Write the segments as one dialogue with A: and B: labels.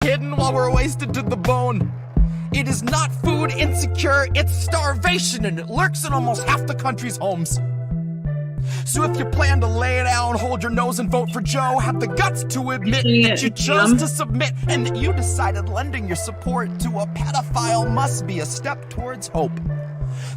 A: hidden while we're wasted to the bone. It is not food insecure, it's starvation, and it lurks in almost half the country's homes. So if you plan to lay down, hold your nose and vote for Joe, have the guts to admit that you chose to submit, and that you decided lending your support to a pedophile must be a step towards hope.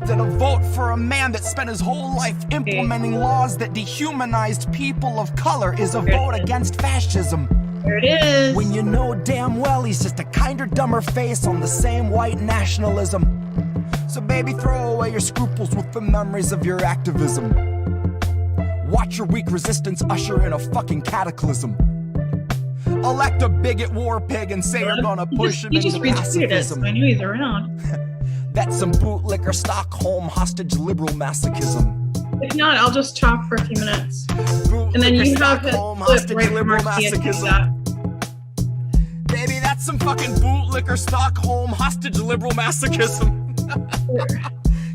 A: Then a vote for a man that spent his whole life implementing laws that dehumanized people of color is a vote against fascism.
B: There it is.
A: When you know damn well he's just a kinder, dumber face on the same white nationalism. So baby, throw away your scruples with the memories of your activism. Watch your weak resistance usher in a fucking cataclysm. Elect a bigot war pig and say you're gonna push him into pacifism.
B: I knew he's around.
A: That's some bootlicker Stockholm hostage liberal masochism.
B: If not, I'll just talk for a few minutes. And then you have his clip right where Marcia does that.
A: Baby, that's some fucking bootlicker Stockholm hostage liberal masochism.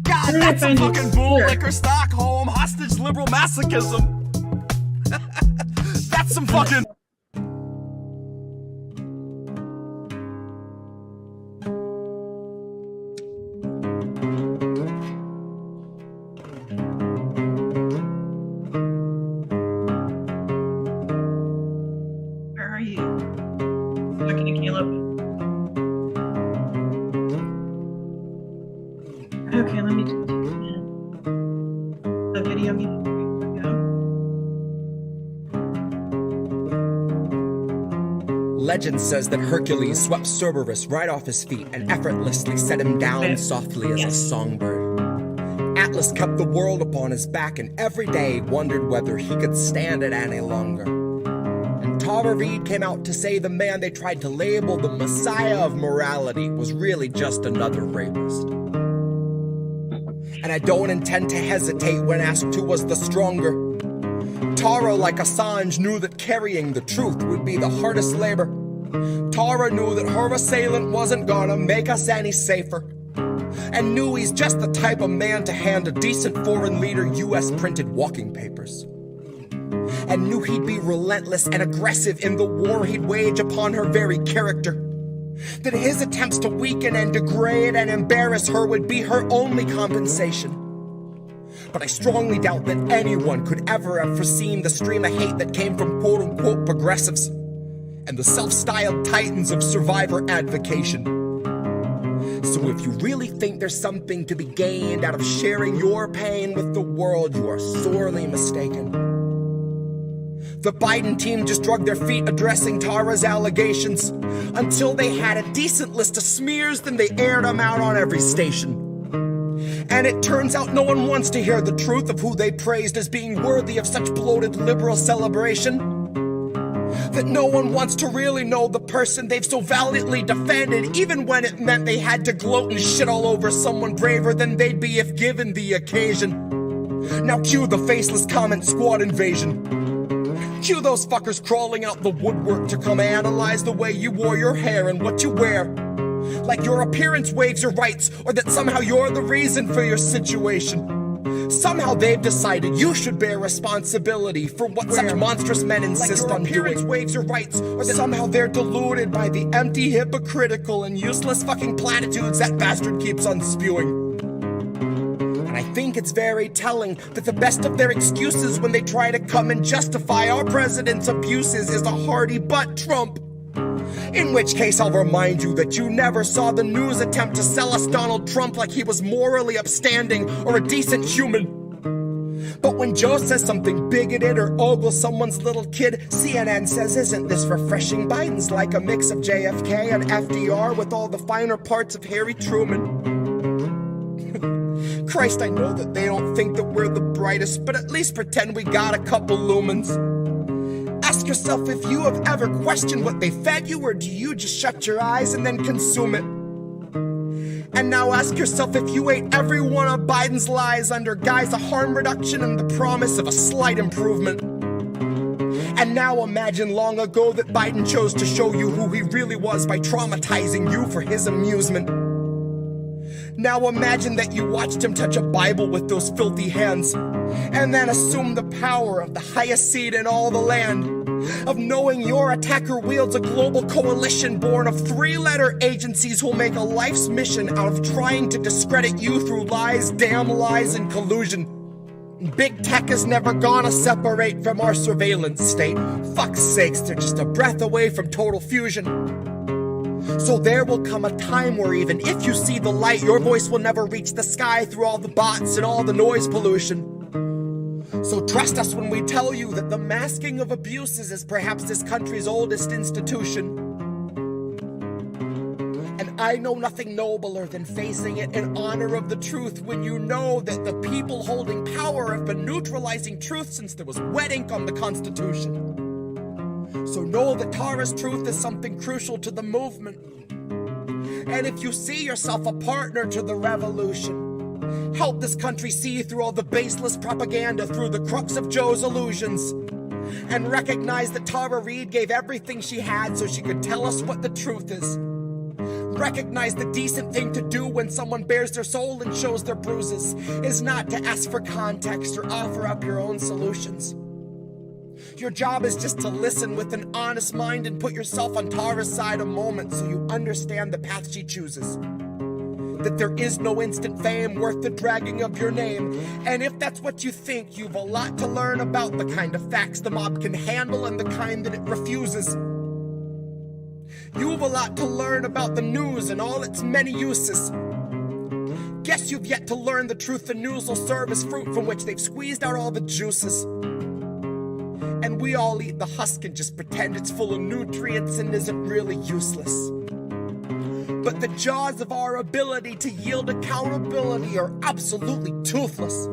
A: God, that's some fucking bootlicker Stockholm hostage liberal masochism. That's some fucking...
B: Okay, let me just the video music.
A: Legend says that Hercules swept Cerberus right off his feet and effortlessly set him down softly as a songbird. Atlas kept the world upon his back and every day wondered whether he could stand it any longer. And Tara Reid came out to say the man they tried to label the messiah of morality was really just another rapist. And I don't intend to hesitate when asked who was the stronger. Tara, like Assange, knew that carrying the truth would be the hardest labor. Tara knew that her assailant wasn't gonna make us any safer. And knew he's just the type of man to hand a decent foreign leader US printed walking papers. And knew he'd be relentless and aggressive in the war he'd wage upon her very character. That his attempts to weaken and degrade and embarrass her would be her only compensation. But I strongly doubt that anyone could ever have foreseen the stream of hate that came from quote-unquote progressives and the self-styled titans of survivor advocation. So if you really think there's something to be gained out of sharing your pain with the world, you are sorely mistaken. The Biden team just drug their feet addressing Tara's allegations. Until they had a decent list of smears, then they aired them out on every station. And it turns out no one wants to hear the truth of who they praised as being worthy of such bloated liberal celebration. That no one wants to really know the person they've so valiantly defended, even when it meant they had to gloat and shit all over someone braver than they'd be if given the occasion. Now cue the faceless comment squad invasion. Cue those fuckers crawling out the woodwork to come analyze the way you wore your hair and what you wear. Like your appearance waives your rights, or that somehow you're the reason for your situation. Somehow they've decided you should bear responsibility for what such monstrous men insist on doing. Like your appearance waives your rights, or that somehow they're deluded by the empty, hypocritical, and useless fucking platitudes that bastard keeps on spewing. I think it's very telling that the best of their excuses when they try to come and justify our president's abuses is a hearty butt Trump. In which case I'll remind you that you never saw the news attempt to sell us Donald Trump like he was morally upstanding or a decent human. But when Joe says something bigoted or ogles someone's little kid, CNN says, isn't this refreshing? Biden's like a mix of JFK and FDR with all the finer parts of Harry Truman. Christ, I know that they don't think that we're the brightest, but at least pretend we got a couple lumens. Ask yourself if you have ever questioned what they fed you, or do you just shut your eyes and then consume it? And now ask yourself if you ate every one of Biden's lies under guise of harm reduction and the promise of a slight improvement. And now imagine long ago that Biden chose to show you who he really was by traumatizing you for his amusement. Now imagine that you watched him touch a Bible with those filthy hands, and then assume the power of the highest seat in all the land, of knowing your attacker wields a global coalition born of three-letter agencies who'll make a life's mission out of trying to discredit you through lies, damn lies, and collusion. Big tech is never gonna separate from our surveillance state. Fuck's sakes, they're just a breath away from total fusion. So there will come a time where even if you see the light, your voice will never reach the sky through all the bots and all the noise pollution. So trust us when we tell you that the masking of abuses is perhaps this country's oldest institution. And I know nothing nobler than facing it in honor of the truth when you know that the people holding power have been neutralizing truth since there was wet ink on the Constitution. So know that Tara's truth is something crucial to the movement. And if you see yourself a partner to the revolution, help this country see through all the baseless propaganda through the crux of Joe's illusions. And recognize that Tara Reid gave everything she had so she could tell us what the truth is. Recognize the decent thing to do when someone bears their soul and shows their bruises is not to ask for context or offer up your own solutions. Your job is just to listen with an honest mind and put yourself on Tara's side a moment so you understand the path she chooses. That there is no instant fame worth the dragging of your name. And if that's what you think, you've a lot to learn about the kind of facts the mob can handle and the kind that it refuses. You've a lot to learn about the news and all its many uses. Guess you've yet to learn the truth the news will serve as fruit from which they've squeezed out all the juices. And we all eat the husk and just pretend it's full of nutrients and isn't really useless. But the jaws of our ability to yield accountability are absolutely toothless.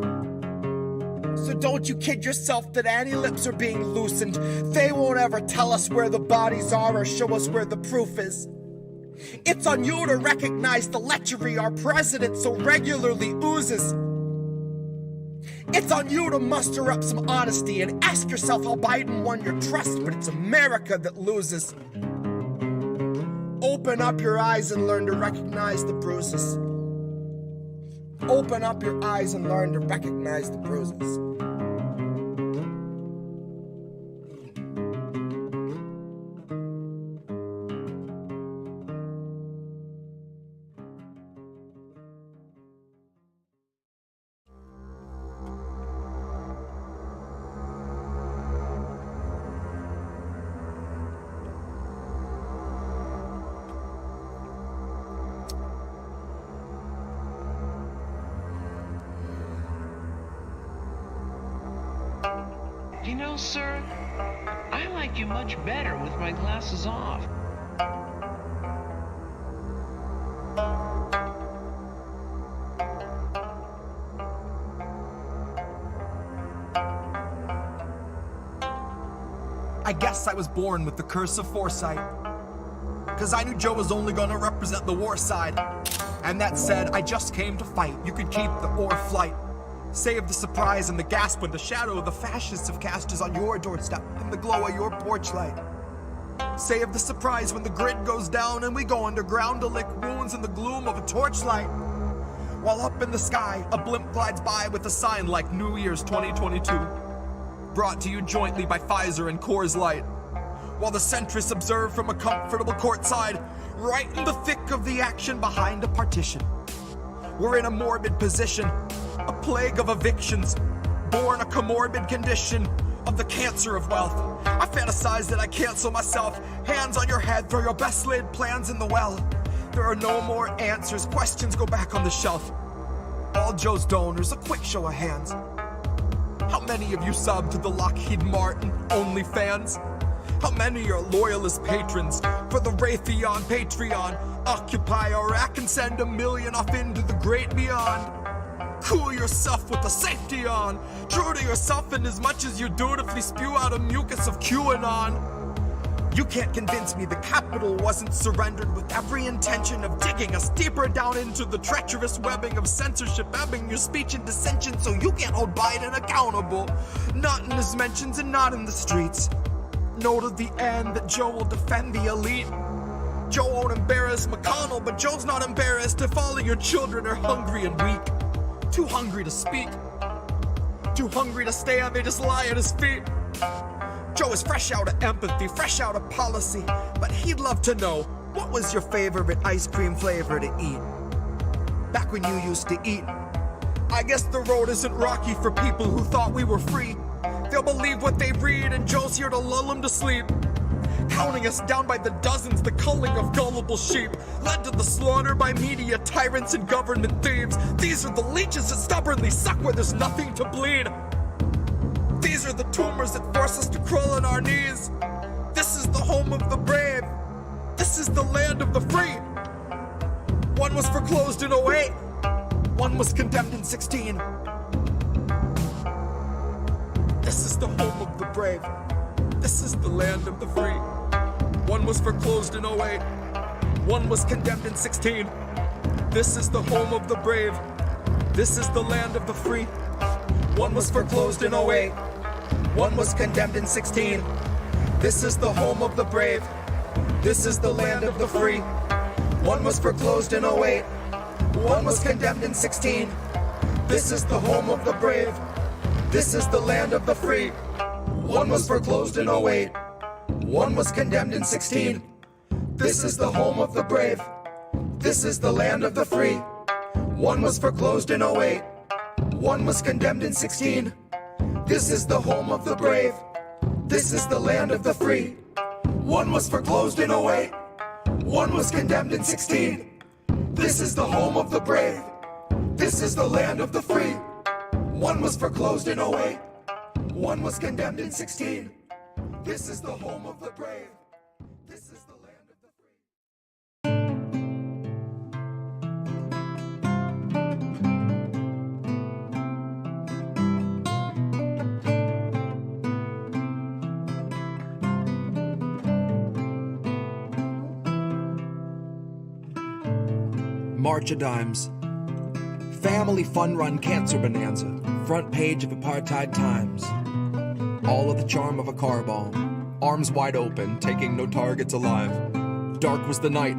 A: So don't you kid yourself that any lips are being loosened. They won't ever tell us where the bodies are or show us where the proof is. It's on you to recognize the lechery our president so regularly oozes. It's on you to muster up some honesty and ask yourself how Biden won your trust, but it's America that loses. Open up your eyes and learn to recognize the bruises. Open up your eyes and learn to recognize the bruises.
C: You know, sir, I like you much better with my glasses off.
A: I guess I was born with the curse of foresight. 'Cause I knew Joe was only gonna represent the war side. And that said, I just came to fight. You could keep the or flight. Save the surprise and the gasp when the shadow of the fascists have cast is on your doorstep in the glow of your porch light. Save the surprise when the grid goes down and we go underground to lick wounds in the gloom of a torchlight. While up in the sky, a blimp glides by with a sign like New Year's 2022. Brought to you jointly by Pfizer and Coors Light. While the centrists observe from a comfortable courtside, right in the thick of the action behind a partition. We're in a morbid position, a plague of evictions, born a comorbid condition of the cancer of wealth. I fantasize that I cancel myself, hands on your head, throw your best laid plans in the well. There are no more answers, questions go back on the shelf. All Joe's donors, a quick show of hands. How many of you sub to the Lockheed Martin OnlyFans? How many are loyalist patrons for the Raytheon Patreon? Occupy Iraq and send 1 million off into the great beyond. Cool yourself with the safety on. True to yourself in as much as you dutifully spew out a mucus of QAnon. You can't convince me the Capitol wasn't surrendered with every intention of digging us deeper down into the treacherous webbing of censorship, ebbing your speech and dissension so you can't hold Biden accountable. Not in his mentions and not in the streets. Know to the end that Joe will defend the elite. Joe won't embarrass Harris, McConnell, but Joe's not embarrassed if all of your children are hungry and weak. Too hungry to speak. Too hungry to stand, they just lie at his feet. Joe is fresh out of empathy, fresh out of policy, but he'd love to know, what was your favorite ice cream flavor to eat? Back when you used to eat. I guess the road isn't rocky for people who thought we were free. They'll believe what they read, and Joe's here to lull them to sleep. Counting us down by the dozens, the culling of gullible sheep, led to the slaughter by media tyrants and government thieves. These are the leeches that stubbornly suck where there's nothing to bleed. These are the tumors that force us to crawl on our knees. This is the home of the brave. This is the land of the free. One was foreclosed in 08. One was condemned in 16. This is the home of the brave. This is the land of the free. One was foreclosed in 08. One was condemned in 16. This is the home of the brave. This is the land of the free. One was foreclosed in 08. One was condemned in 16. This is the home of the brave. This is the land of the free. One was foreclosed in 08. One was condemned in 16. This is the home of the brave. This is the land of the free. One was foreclosed in 08. One was condemned in 16. This is the home of the brave. This is the land of the free. One was foreclosed in 08. One was condemned in 16. This is the home of the brave. This is the land of the free. One was foreclosed in 08. One was condemned in 16. This is the home of the brave. This is the land of the free. One was foreclosed in 08. One was condemned in 16. This is the home of the brave. This is the land of the free. March of Dimes. Family fun run cancer bonanza. Front page of Apartheid Times. All of the charm of a car bomb. Arms wide open, taking no targets alive. Dark was the night,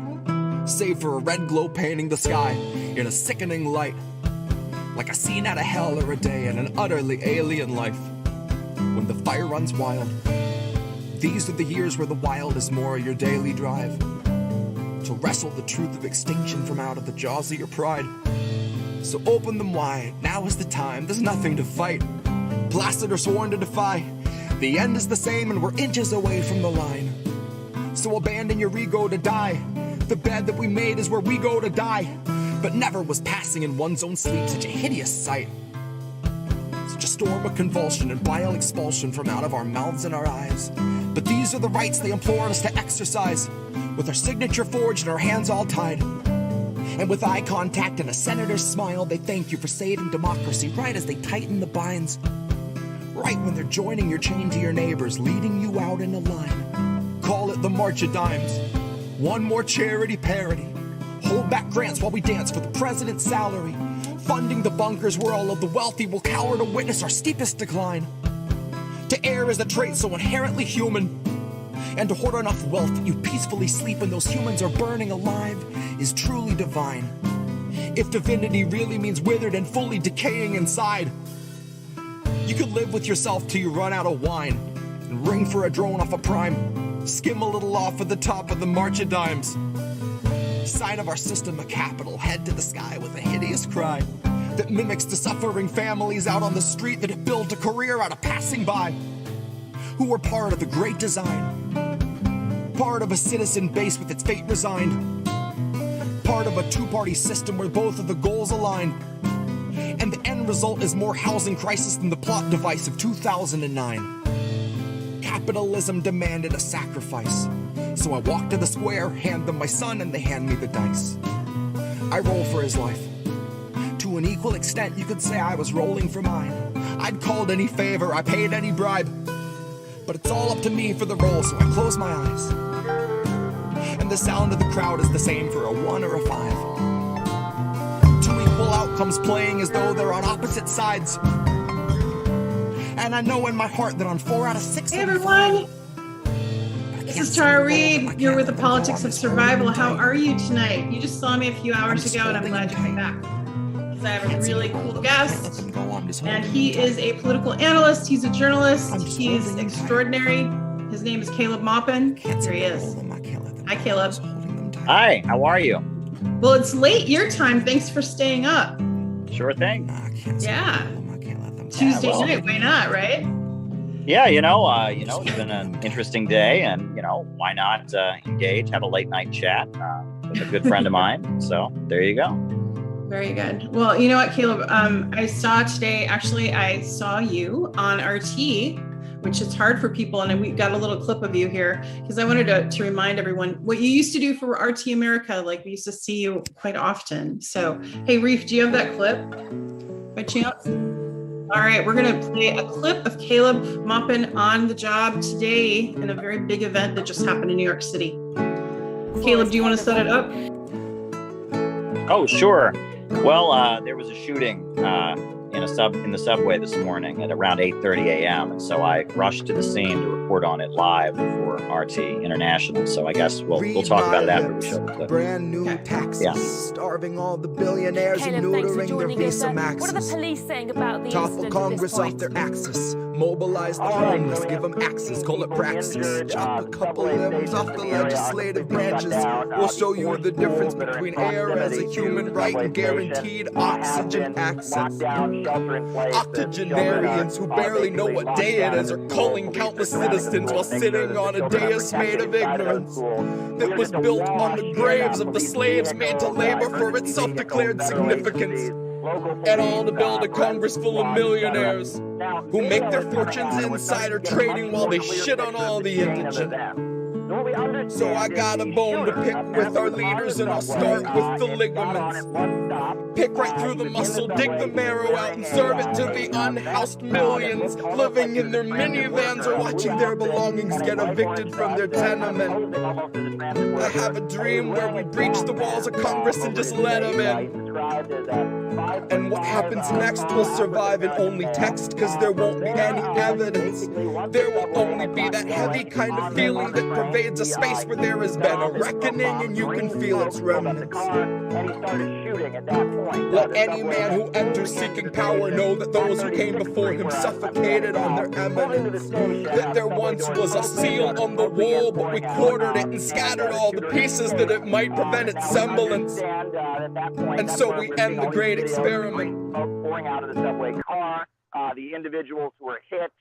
A: save for a red glow painting the sky in a sickening light. Like a scene out of hell or a day in an utterly alien life. When the fire runs wild. These are the years where the wild is more your daily drive. To wrestle the truth of extinction from out of the jaws of your pride. So open them wide, now is the time, there's nothing to fight. Blasted or sworn to defy, the end is the same and we're inches away from the line. So abandon your ego to die, the bed that we made is where we go to die. But never was passing in one's own sleep such a hideous sight. Such a storm of convulsion and bile expulsion from out of our mouths and our eyes. But these are the rights they implore us to exercise, with our signature forged and our hands all tied. And with eye contact and a senator's smile, they thank you for saving democracy right as they tighten the binds. Right when they're joining your chain to your neighbors, leading you out in a line. Call it the March of Dimes. One more charity parody. Hold back grants while we dance for the president's salary. Funding the bunkers where all of the wealthy will cower to witness our steepest decline. To err is a trait so inherently human. And to hoard enough wealth that you peacefully sleep when those humans are burning alive is truly divine. If divinity really means withered and fully decaying inside, you could live with yourself till you run out of wine and ring for a drone off a prime, skim a little off at the top of the March of Dimes. Sign of our system of capital, head to the sky with a hideous cry that mimics the suffering families out on the street that have built a career out of passing by, who were part of the great design. Part of a citizen base with its fate resigned. Part of a two-party system where both of the goals align. And the end result is more housing crisis than the plot device of 2009. Capitalism demanded a sacrifice. So I walk to the square, hand them my son, and they hand me the dice. I roll for his life. To an equal extent, you could say I was rolling for mine. I'd called any favor, I paid any bribe. But it's all up to me for the roll, so I close my eyes. And the sound of the crowd is the same for a 1 or a 5. Two equal outcomes playing as though they're on opposite sides. And I know in my heart that on 4 out of 6,
B: hey everyone, This is Tara Reid. You're with the Politics of Survival. How are you tonight? You just saw me a few hours ago, and I'm glad you came back. Because I have a really cool guest, and he is a political analyst. He's a journalist. He's extraordinary. His name is Caleb Maupin. Here he is. Hi, Caleb.
D: Hi, how are you?
B: Well, it's late your time. Thanks for staying up.
D: Sure thing.
B: Yeah. Tuesday night, why not, right?
D: Yeah, it's been an interesting day, and why not engage, have a late night chat with a good friend of mine. So there you go.
B: Very good. Well, you know what, Caleb? I saw today. Actually, I saw you on RT, which is hard for people, and we got a little clip of you here because I wanted to remind everyone what you used to do for RT America. Like we used to see you quite often. So, hey, Reef, do you have that clip by chance? All right, we're going to play a clip of Caleb Maupin on the job today in a very big event that just happened in New York City. Caleb, do you want to set it up?
D: Oh, sure. Well, there was a shooting in the subway this morning at around 8:30 a.m. And so I rushed to the scene to report on it live for RT International. So I guess we'll talk about it after we show the clip.
A: Brand new taxes, starving all the billionaires and neutering their Visa maxes.
E: What are the police saying about the
A: Topple Congress off their axis. Mobilize the homeless, give them axes, call it praxis. Chop a couple limbs off the legislative branches. We'll show you the difference between air as a human right and guaranteed oxygen access. Octogenarians who barely know what day it is are calling countless citizens while sitting on a dais made of ignorance that was built on the graves of the slaves made to labor for its self-declared significance. And all to build a Congress full of millionaires who make their fortunes insider trading while they shit on all the indigent. So I got a bone to pick with our leaders, and I'll start with the ligaments. Pick right through the muscle, dig the marrow out, and serve it to the unhoused millions living in their minivans or watching their belongings get evicted from their tenement. I have a dream where we breach the walls of Congress and just let them in. And what happens next will survive in only text, cause there won't be any evidence. There will only be that heavy kind of feeling that pervades a space where there has been a reckoning and you can feel its remnants. Let any man who enters seeking power know that those who came before him suffocated on their eminence. That there once was a seal on the wall, but we quartered it and scattered all the pieces that it might prevent its semblance. And so we end the great experiment.
F: Pouring out of the subway car, the individuals who were hit,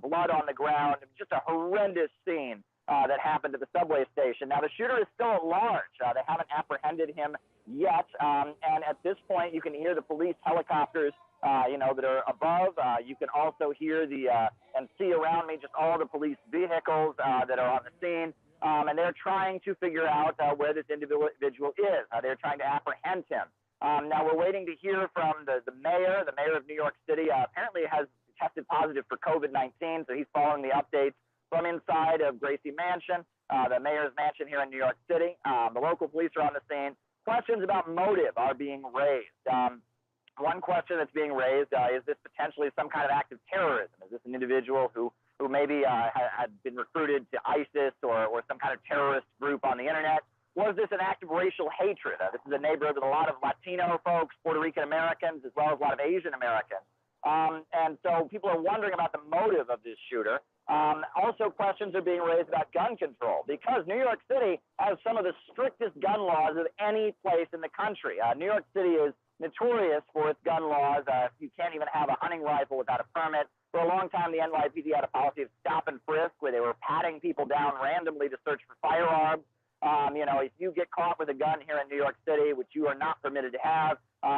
F: blood on the ground, just a horrendous scene that happened at the subway station. Now, the shooter is still at large. They haven't apprehended him yet, and at this point, you can hear the police helicopters, that are above. You can also hear and see around me just all the police vehicles that are on the scene, and they're trying to figure out where this individual is. They're trying to apprehend him. Now, we're waiting to hear from the mayor. The mayor of New York City apparently has tested positive for COVID-19, so he's following the updates from inside of Gracie Mansion, the mayor's mansion here in New York City. The local police are on the scene. Questions about motive are being raised. One question that's being raised is this potentially some kind of act of terrorism? Is this an individual who maybe had been recruited to ISIS or some kind of terrorist group on the internet? Was this an act of racial hatred? This is a neighborhood with a lot of Latino folks, Puerto Rican Americans, as well as a lot of Asian Americans. And so people are wondering about the motive of this shooter. Also, questions are being raised about gun control because New York City has some of the strictest gun laws of any place in the country. New York City is notorious for its gun laws. You can't even have a hunting rifle without a permit. For a long time, the NYPD had a policy of stop and frisk where they were patting people down randomly to search for firearms. If you get caught with a gun here in New York City, which you are not permitted to have,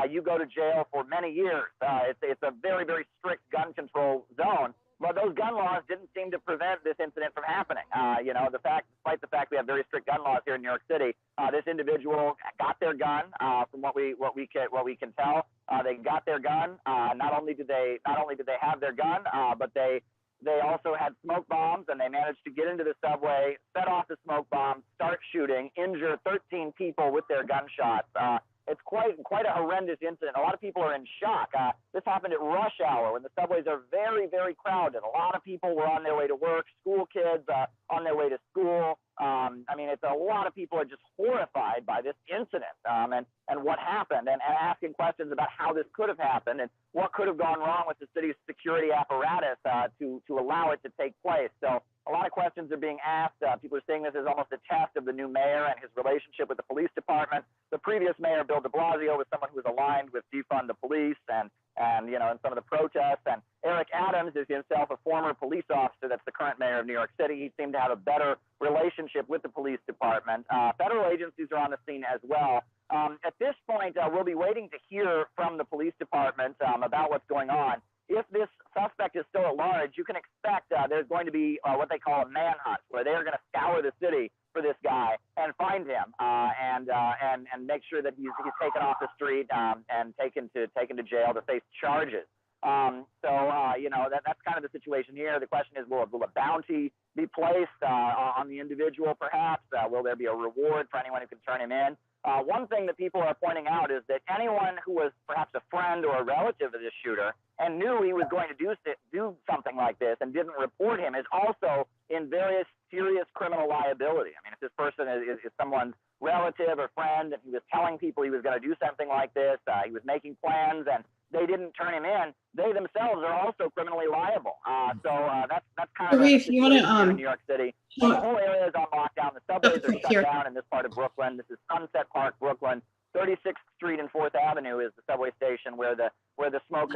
F: you go to jail for many years. It's a very, very strict gun control zone. But those gun laws didn't seem to prevent this incident from happening. Despite the fact we have very strict gun laws here in New York City, this individual got their gun. From what we can tell, they got their gun. Not only did they have their gun, but they also had smoke bombs, and they managed to get into the subway, set off the smoke bombs, start shooting, injure 13 people with their gunshots. it's quite a horrendous incident. A lot of people are in shock. This happened at rush hour when the subways are very, very crowded. A lot of people were on their way to work, school kids on their way to school. I mean, it's a lot of people are just horrified by this incident and what happened, and asking questions about how this could have happened and what could have gone wrong with the city's security apparatus to allow it to take place. So a lot of questions are being asked. People are seeing this as almost a test of the new mayor and his relationship with the police department. The previous mayor, Bill de Blasio, was someone who was aligned with defund the police and you know, in some of the protests. And Eric Adams is himself a former police officer that's the current mayor of New York City. He seemed to have a better relationship with the police department. Federal agencies are on the scene as well. At this point, we'll be waiting to hear from the police department about what's going on. If this suspect is still at large, you can expect there's going to be what they call a manhunt, where they're going to scour the city for this guy and find him and make sure that he's taken off the street and taken to jail to face charges. You know, that's kind of the situation here. The question is, will a bounty be placed on the individual perhaps? Will there be a reward for anyone who can turn him in? One thing that people are pointing out is that anyone who was perhaps a friend or a relative of this shooter and knew he was going to do something like this and didn't report him is also in various serious criminal liability. I mean, if this person is someone's relative or friend and he was telling people he was going to do something like this, he was making plans and they didn't turn him in, they themselves are also criminally liable. That's kind of the situation here in New York City. The whole area is on lockdown. The subways are shut down in this part of Brooklyn. This is Sunset Park, Brooklyn. 36th Street and 4th Avenue is the subway station where the smoke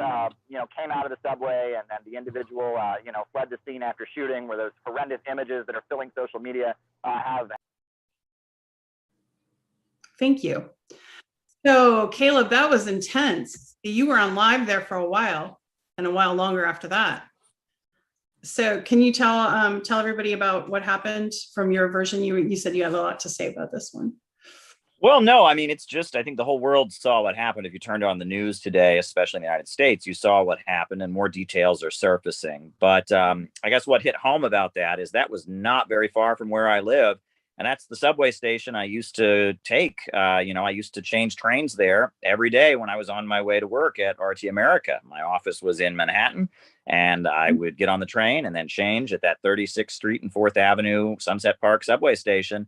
F: you know, came out of the subway, and then the individual you know, fled the scene after shooting, where those horrendous images that are filling social media have.
B: Thank you. So Caleb, that was intense. You were on live there for a while and a while longer after that. So can you tell everybody about what happened from your version? You said you had a lot to say about this one.
D: Well, no, I mean, it's just, I think the whole world saw what happened. If you turned on the news today, especially in the United States, you saw what happened and more details are surfacing. But I guess what hit home about that is that was not very far from where I live. And that's the subway station I used to take. You know, I used to change trains there every day when I was on my way to work at RT America. My office was in Manhattan, and I would get on the train and then change at that 36th Street and 4th Avenue Sunset Park subway station.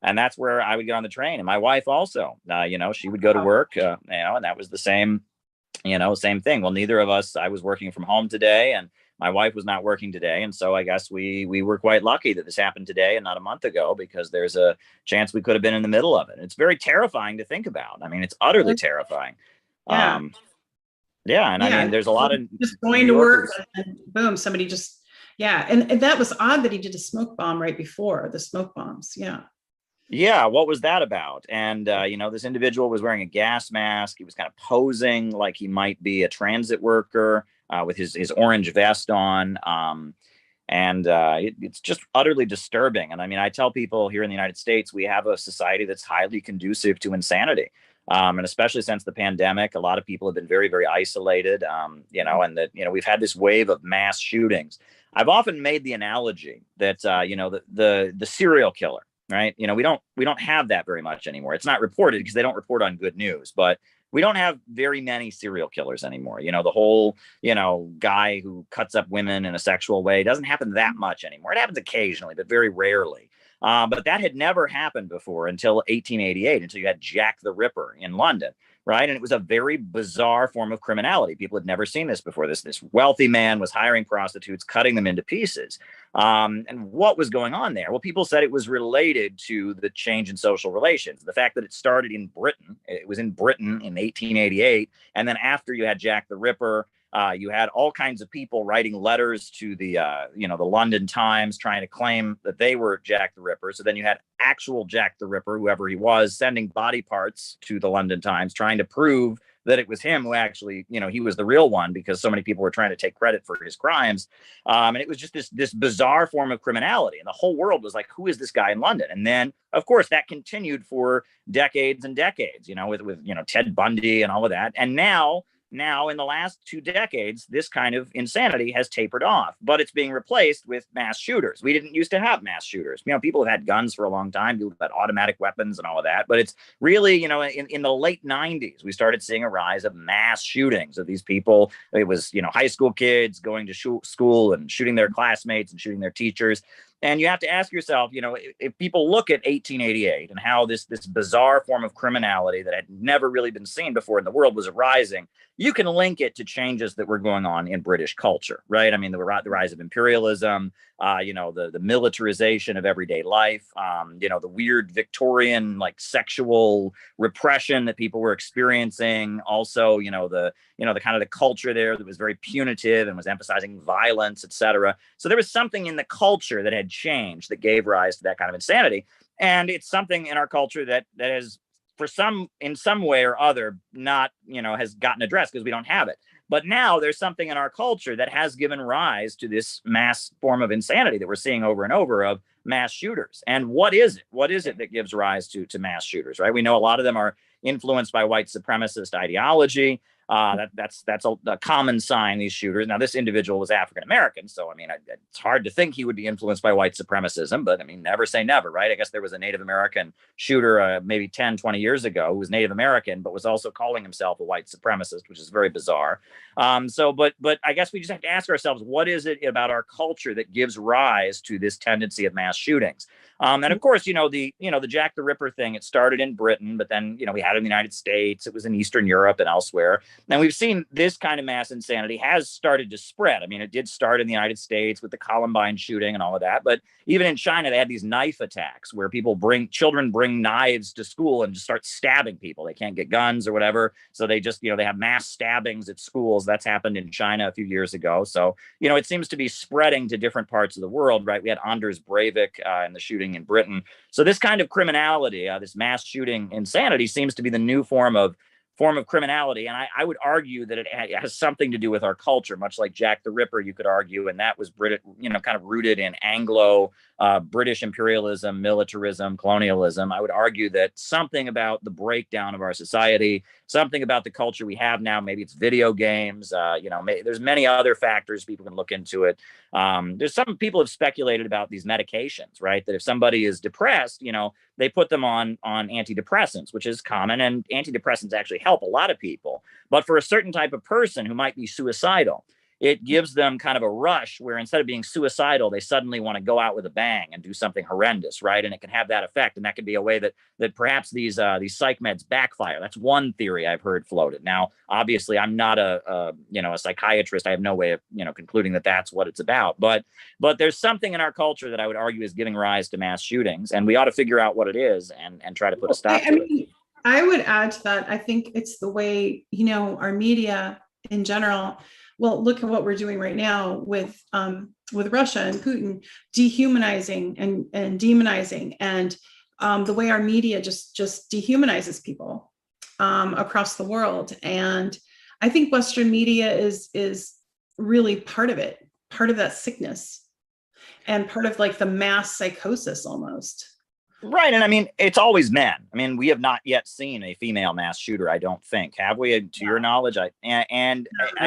D: And that's where I would get on the train. And my wife also, you know, she would go to work, you know, and that was the same, you know, same thing. Well, neither of us, I was working from home today and my wife was not working today. And so I guess we were quite lucky that this happened today and not a month ago, because there's a chance we could have been in the middle of it. It's very terrifying to think about. I mean, it's utterly terrifying.
B: Yeah.
D: Yeah. And I mean, there's a lot of
B: just going to work and boom, somebody just, yeah. And that was odd that he did a smoke bomb right before the smoke bombs. Yeah.
D: Yeah, what was that about? And, you know, this individual was wearing a gas mask. He was kind of posing like he might be a transit worker with his orange vest on. It's just utterly disturbing. And I mean, I tell people here in the United States, we have a society that's highly conducive to insanity. And especially since the pandemic, a lot of people have been very, very isolated, you know, and that, you know, we've had this wave of mass shootings. I've often made the analogy that, you know, the serial killer. Right. You know, we don't have that very much anymore. It's not reported because they don't report on good news, but we don't have very many serial killers anymore. You know, the whole, you know, guy who cuts up women in a sexual way doesn't happen that much anymore. It happens occasionally, but very rarely. But that had never happened before until 1888, until you had Jack the Ripper in London. Right. And it was a very bizarre form of criminality. People had never seen this before. This wealthy man was hiring prostitutes, cutting them into pieces. And what was going on there? Well, people said it was related to the change in social relations. The fact that it started in Britain, it was in Britain in 1888. And then after you had Jack the Ripper, you had all kinds of people writing letters to the, you know, the London Times trying to claim that they were Jack the Ripper. So then you had actual Jack the Ripper, whoever he was, sending body parts to the London Times, trying to prove that it was him who actually, you know, he was the real one, because so many people were trying to take credit for his crimes. And it was just this bizarre form of criminality. And the whole world was like, who is this guy in London? And then, of course, that continued for decades and decades, you know, with you know, Ted Bundy and all of that. And now, Now, in the last 2 decades, this kind of insanity has tapered off, but it's being replaced with mass shooters. We didn't used to have mass shooters. People have had guns for a long time, people have had automatic weapons and all of that. But it's really, in the late 90s, we started seeing a rise of mass shootings of these people. It was, high school kids going to school and shooting their classmates and shooting their teachers. And you have to ask yourself, if people look at 1888 and how this bizarre form of criminality that had never really been seen before in the world was arising, you can link it to changes that were going on in British culture, right? The rise of imperialism, the militarization of everyday life, the weird Victorian sexual repression that people were experiencing. Also, the kind of the culture there that was very punitive and was emphasizing violence, etc. So there was something in the culture that had changed that gave rise to that kind of insanity. And it's something in our culture that has, in some way or other, not, has gotten addressed because we don't have it. But now there's something in our culture that has given rise to this mass form of insanity that we're seeing over and over of mass shooters. And what is it? What is it that gives rise to mass shooters, right? We know a lot of them are influenced by white supremacist ideology. That's a common sign, these shooters. Now, this individual was African American, so it's hard to think he would be influenced by white supremacism, but never say never, right? I guess there was a Native American shooter maybe 10, 20 years ago who was Native American, but was also calling himself a white supremacist, which is very bizarre. But I guess we just have to ask ourselves, what is it about our culture that gives rise to this tendency of mass shootings? And of course, the Jack the Ripper thing, it started in Britain, but then, we had it in the United States, it was in Eastern Europe and elsewhere. And we've seen this kind of mass insanity has started to spread. It did start in the United States with the Columbine shooting and all of that. But even in China, they had these knife attacks where children bring knives to school and just start stabbing people. They can't get guns or whatever. So they just, they have mass stabbings at schools. That's happened in China a few years ago. So, it seems to be spreading to different parts of the world, right? We had Anders Breivik in the shooting in Britain. So this kind of criminality, this mass shooting insanity, seems to be the new form of criminality. And I would argue that it has something to do with our culture, much like Jack the Ripper, you could argue. And that was kind of rooted in Anglo British imperialism, militarism, colonialism. I would argue that something about the breakdown of our society, something about the culture we have now, maybe it's video games, there's many other factors, people can look into it. There's some people have speculated about these medications, right? That if somebody is depressed, they put them on antidepressants, which is common, and antidepressants actually help a lot of people. But for a certain type of person who might be suicidal, it gives them kind of a rush where instead of being suicidal, they suddenly want to go out with a bang and do something horrendous, right? And it can have that effect, and that could be a way that perhaps these psych meds backfire. That's one theory I've heard floated. Now, obviously, I'm not a psychiatrist. I have no way of concluding that that's what it's about. But there's something in our culture that I would argue is giving rise to mass shootings, and we ought to figure out what it is and try to put a stop to it.
B: I would add to that. I think it's the way our media in general. Well, look at what we're doing right now with Russia and Putin dehumanizing and demonizing, and the way our media just dehumanizes people across the world. And I think Western media is really part of it, part of that sickness, and part of the mass psychosis almost.
D: Right. And it's always men. We have not yet seen a female mass shooter, I don't think. Have we, to your knowledge? I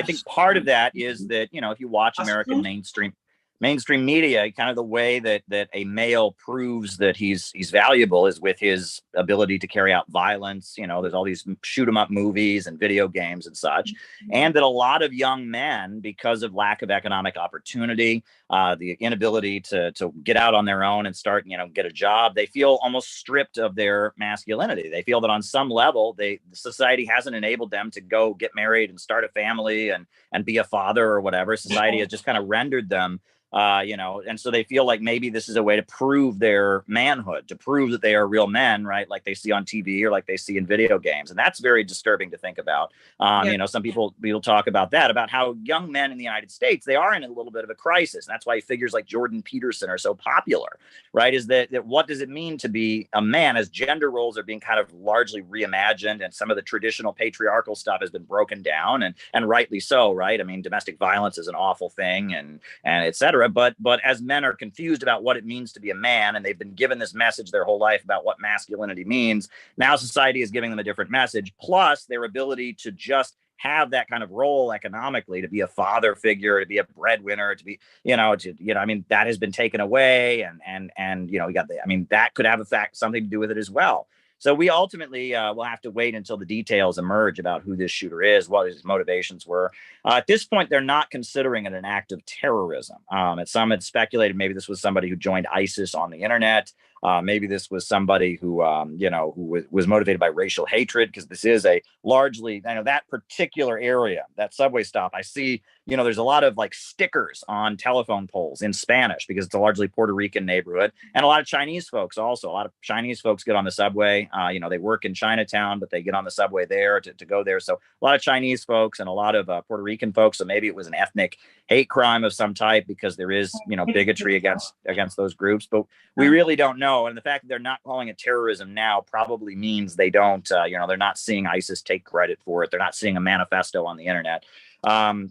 D: think part of that is that, if you watch American mainstream media, kind of the way that a male proves that he's valuable is with his ability to carry out violence. There's all these shoot 'em up movies and video games and such. And that a lot of young men, because of lack of economic opportunity, the inability to get out on their own and start, get a job, they feel almost stripped of their masculinity. They feel that on some level, society hasn't enabled them to go get married and start a family and be a father or whatever. Society has just kind of rendered them and so they feel like maybe this is a way to prove their manhood, to prove that they are real men, right? Like they see on TV or like they see in video games. And that's very disturbing to think about. Some people talk about that, about how young men in the United States, they are in a little bit of a crisis. And that's why figures like Jordan Peterson are so popular, right? Is that what does it mean to be a man, as gender roles are being kind of largely reimagined and some of the traditional patriarchal stuff has been broken down, and rightly so, right? Domestic violence is an awful thing and et cetera. But as men are confused about what it means to be a man, and they've been given this message their whole life about what masculinity means, now society is giving them a different message, plus their ability to just have that kind of role economically, to be a father figure, to be a breadwinner, to be, I mean, that has been taken away, and we got I mean, that could have something to do with it as well. So we ultimately will have to wait until the details emerge about who this shooter is, what his motivations were. At this point, they're not considering it an act of terrorism. Some had speculated maybe this was somebody who joined ISIS on the internet. Maybe this was somebody who, who was motivated by racial hatred, because this is a largely, that particular area, that subway stop. I see, there's a lot of like stickers on telephone poles in Spanish, because it's a largely Puerto Rican neighborhood, and a lot of Chinese folks also. A lot of Chinese folks get on the subway. They work in Chinatown, but they get on the subway there to go there. So a lot of Chinese folks and a lot of Puerto Rican folks. So maybe it was an ethnic hate crime of some type, because there is, bigotry against those groups. But we really don't know. And the fact that they're not calling it terrorism now probably means they don't, they're not seeing ISIS take credit for it. They're not seeing a manifesto on the internet.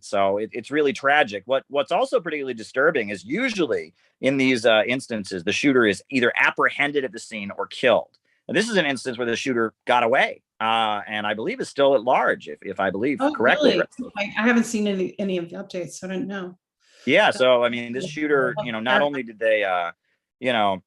D: So it's really tragic. What's also particularly disturbing is usually in these instances, the shooter is either apprehended at the scene or killed. And this is an instance where the shooter got away, and I believe is still at large, if I believe correctly.
B: Really? I haven't seen any of the updates, so I don't know.
D: Yeah. So, I mean, this shooter, not only did they, not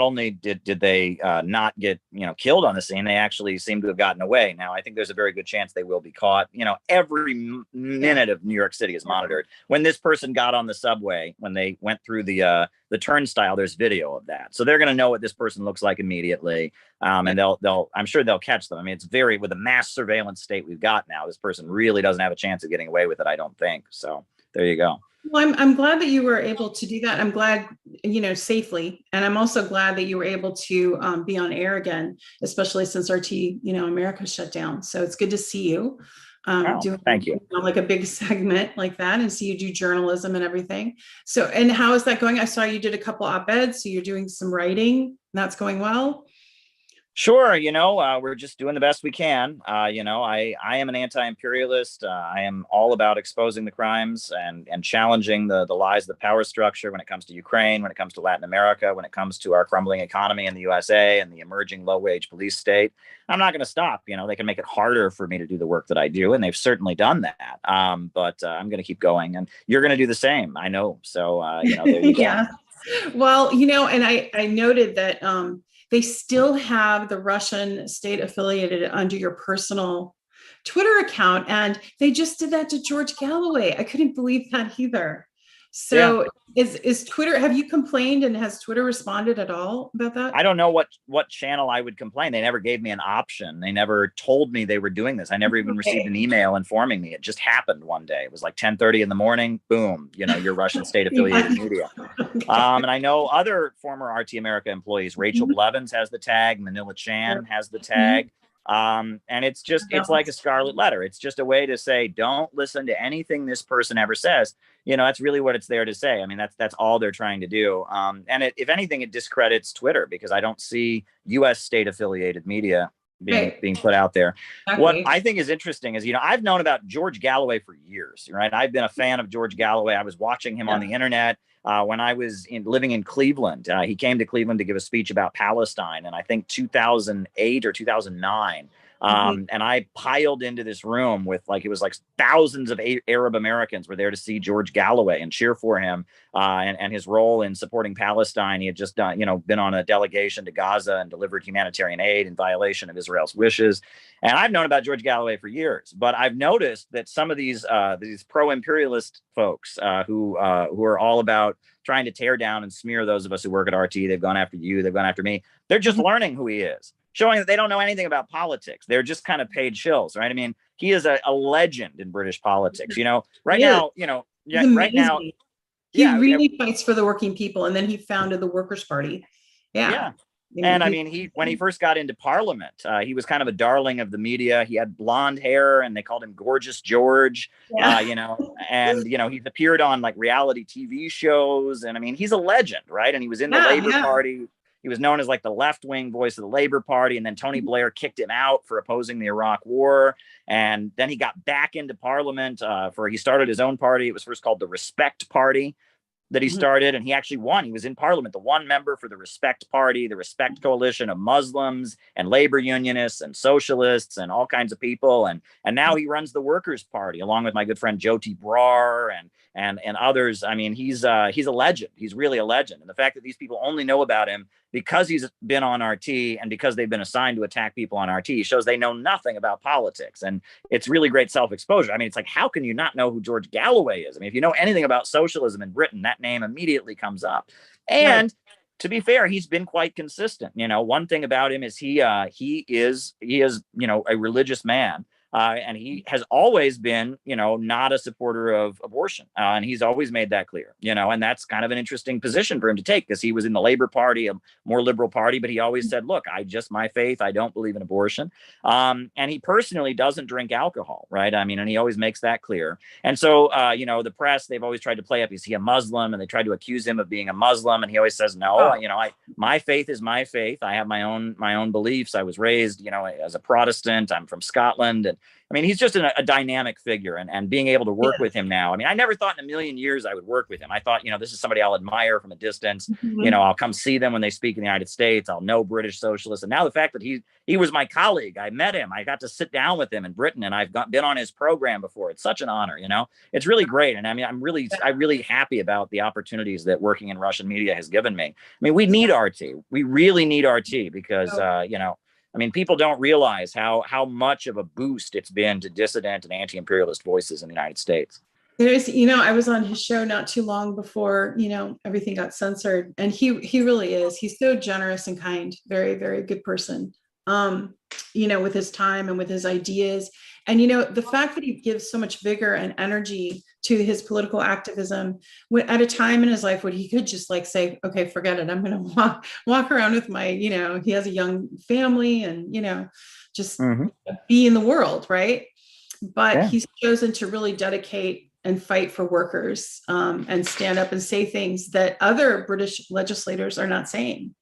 D: only did they not get, killed on the scene, they actually seem to have gotten away. Now, I think there's a very good chance they will be caught. Every minute of New York City is monitored. When this person got on the subway, when they went through the turnstile, there's video of that. So they're going to know what this person looks like immediately. And I'm sure they'll catch them. I mean, it's with the mass surveillance state we've got now, this person really doesn't have a chance of getting away with it, I don't think. So there you go.
B: Well, I'm glad that you were able to do that. I'm glad, safely. And I'm also glad that you were able to be on air again, especially since RT, America shut down. So it's good to see you doing,
D: thank you.
B: Like a big segment like that, and see you do journalism and everything. So, and how is that going? I saw you did a couple op-eds, so you're doing some writing. That's going well.
D: Sure. We're just doing the best we can. I am an anti-imperialist. I am all about exposing the crimes and challenging the lies of the power structure when it comes to Ukraine, when it comes to Latin America, when it comes to our crumbling economy in the USA and the emerging low-wage police state. I'm not going to stop. They can make it harder for me to do the work that I do, and they've certainly done that. But I'm going to keep going, and you're going to do the same, I know. So, there you go.
B: Yeah. Well, and I noted that they still have the Russian state affiliated under your personal Twitter account. And they just did that to George Galloway. I couldn't believe that either. So is Twitter, have you complained, and has Twitter responded at all about that?
D: I don't know what channel I would complain. They never gave me an option. They never told me they were doing this. I never even received an email informing me. It just happened one day. It was like 10:30 in the morning. Boom, your Russian state affiliated media. And I know other former RT America employees. Rachel Blevins has the tag. Manila Chan has the tag. And it's like a scarlet letter. It's just a way to say, don't listen to anything this person ever says. That's really what it's there to say. I mean, that's all they're trying to do. And if anything, it discredits Twitter, because I don't see U.S. state affiliated media being put out there. Exactly. What I think is interesting is, I've known about George Galloway for years, right? I've been a fan of George Galloway. I was watching him on the internet when I was living in Cleveland. He came to Cleveland to give a speech about Palestine, and I think 2008 or 2009. And I piled into this room with it was like thousands of Arab Americans were there to see George Galloway and cheer for him and his role in supporting Palestine. He had just done, been on a delegation to Gaza and delivered humanitarian aid in violation of Israel's wishes. And I've known about George Galloway for years, but I've noticed that some of these pro-imperialist folks who are all about trying to tear down and smear those of us who work at RT, they've gone after you, they've gone after me. They're just learning who he is, showing that they don't know anything about politics. They're just kind of paid shills, right? I mean, he is a legend in British politics. Right now,
B: he really fights for the working people, and then he founded the Workers' Party. Yeah.
D: And I mean, when he first got into Parliament, he was kind of a darling of the media. He had blonde hair, and they called him Gorgeous George. And he's appeared on like reality TV shows, and I mean, he's a legend, right? And he was in the Labor Party. He was known as like the left-wing voice of the Labor Party, and then Tony Blair kicked him out for opposing the Iraq War. And then he got back into Parliament he started his own party. It was first called the Respect Party. that he started, and he actually won. He was in parliament, the one member for the Respect Party, the Respect Coalition of Muslims and labor unionists and socialists and all kinds of people. And now he runs the Workers' Party along with my good friend Jyoti Brar and others. I mean, he's a legend. He's really a legend. And the fact that these people only know about him because he's been on RT and because they've been assigned to attack people on RT shows they know nothing about politics. And it's really great self-exposure. I mean, it's like, how can you not know who George Galloway is? I mean, if you know anything about socialism in Britain, that name immediately comes up. And to be fair, he's been quite consistent. You know, one thing about him is he is, you know, a religious man. And he has always been, you know, not a supporter of abortion. And he's always made that clear, you know, and that's kind of an interesting position for him to take because he was in the Labor Party, a more liberal party, but he always said, look, my faith, I don't believe in abortion. And he personally doesn't drink alcohol, right? I mean, and he always makes that clear. And so, you know, the press, they've always tried to play up, is he a Muslim? And they tried to accuse him of being a Muslim. And he always says, no, you know, my faith is my faith. I have my own beliefs. I was raised, you know, as a Protestant. I'm from Scotland. And I mean, he's just a dynamic figure, and being able to work with him now. I mean, I never thought in a million years I would work with him. I thought, you know, this is somebody I'll admire from a distance. You know, I'll come see them when they speak in the United States. I'll know British socialists. And now the fact that he was my colleague, I met him, I got to sit down with him in Britain, and I've been on his program before. It's such an honor, you know, it's really great. And I mean, I'm really happy about the opportunities that working in Russian media has given me. I mean, we need RT. We really need RT because, you know, I mean, people don't realize how much of a boost it's been to dissident and anti-imperialist voices in the United States.
B: There's, you know, I was on his show not too long before, you know, everything got censored, and he really is. He's so generous and kind, very, very good person, you know, with his time and with his ideas. And, you know, the fact that he gives so much vigor and energy to his political activism at a time in his life when he could just like say, okay, forget it. I'm going to walk around with my, you know, he has a young family and, you know, just be in the world. Right. But he's chosen to really dedicate and fight for workers and stand up and say things that other British legislators are not saying.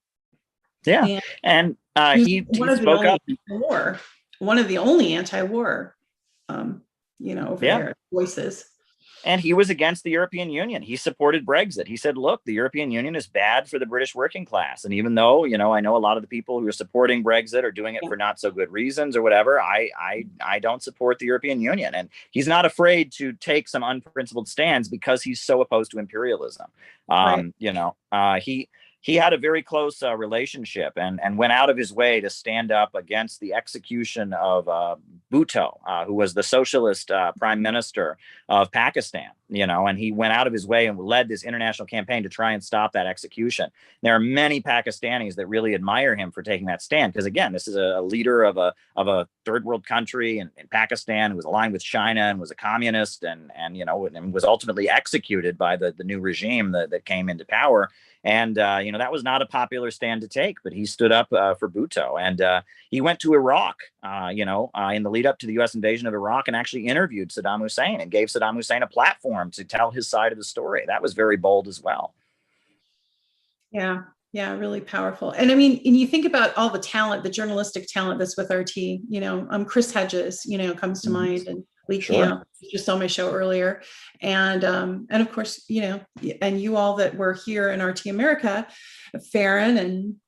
D: Yeah. And he spoke up.
B: One of the only anti-war, you know, over there voices.
D: And he was against the European Union. He supported Brexit. He said, look, the European Union is bad for the British working class. And even though, you know, I know a lot of the people who are supporting Brexit are doing it for not so good reasons or whatever, I don't support the European Union. And he's not afraid to take some unprincipled stands because he's so opposed to imperialism. You know, he had a very close relationship and went out of his way to stand up against the execution of Bhutto, who was the socialist prime minister of Pakistan, you know, and he went out of his way and led this international campaign to try and stop that execution. There are many Pakistanis that really admire him for taking that stand because, again, this is a leader of a third world country in Pakistan who was aligned with China and was a communist and you know, and was ultimately executed by the new regime that came into power. And, you know, that was not a popular stand to take, but he stood up for Bhutto. And he went to Iraq, you know, in the lead up to the U.S. invasion of Iraq and actually interviewed Saddam Hussein and gave Saddam Hussein a platform to tell his side of the story. That was very bold as well. Yeah,
B: really powerful. And I mean, and you think about all the talent, the journalistic talent that's with RT, you know, Chris Hedges, you know, comes to mind, and Lee Camp, you just saw my show earlier. And of course, you know, and you all that were here in RT America, Farron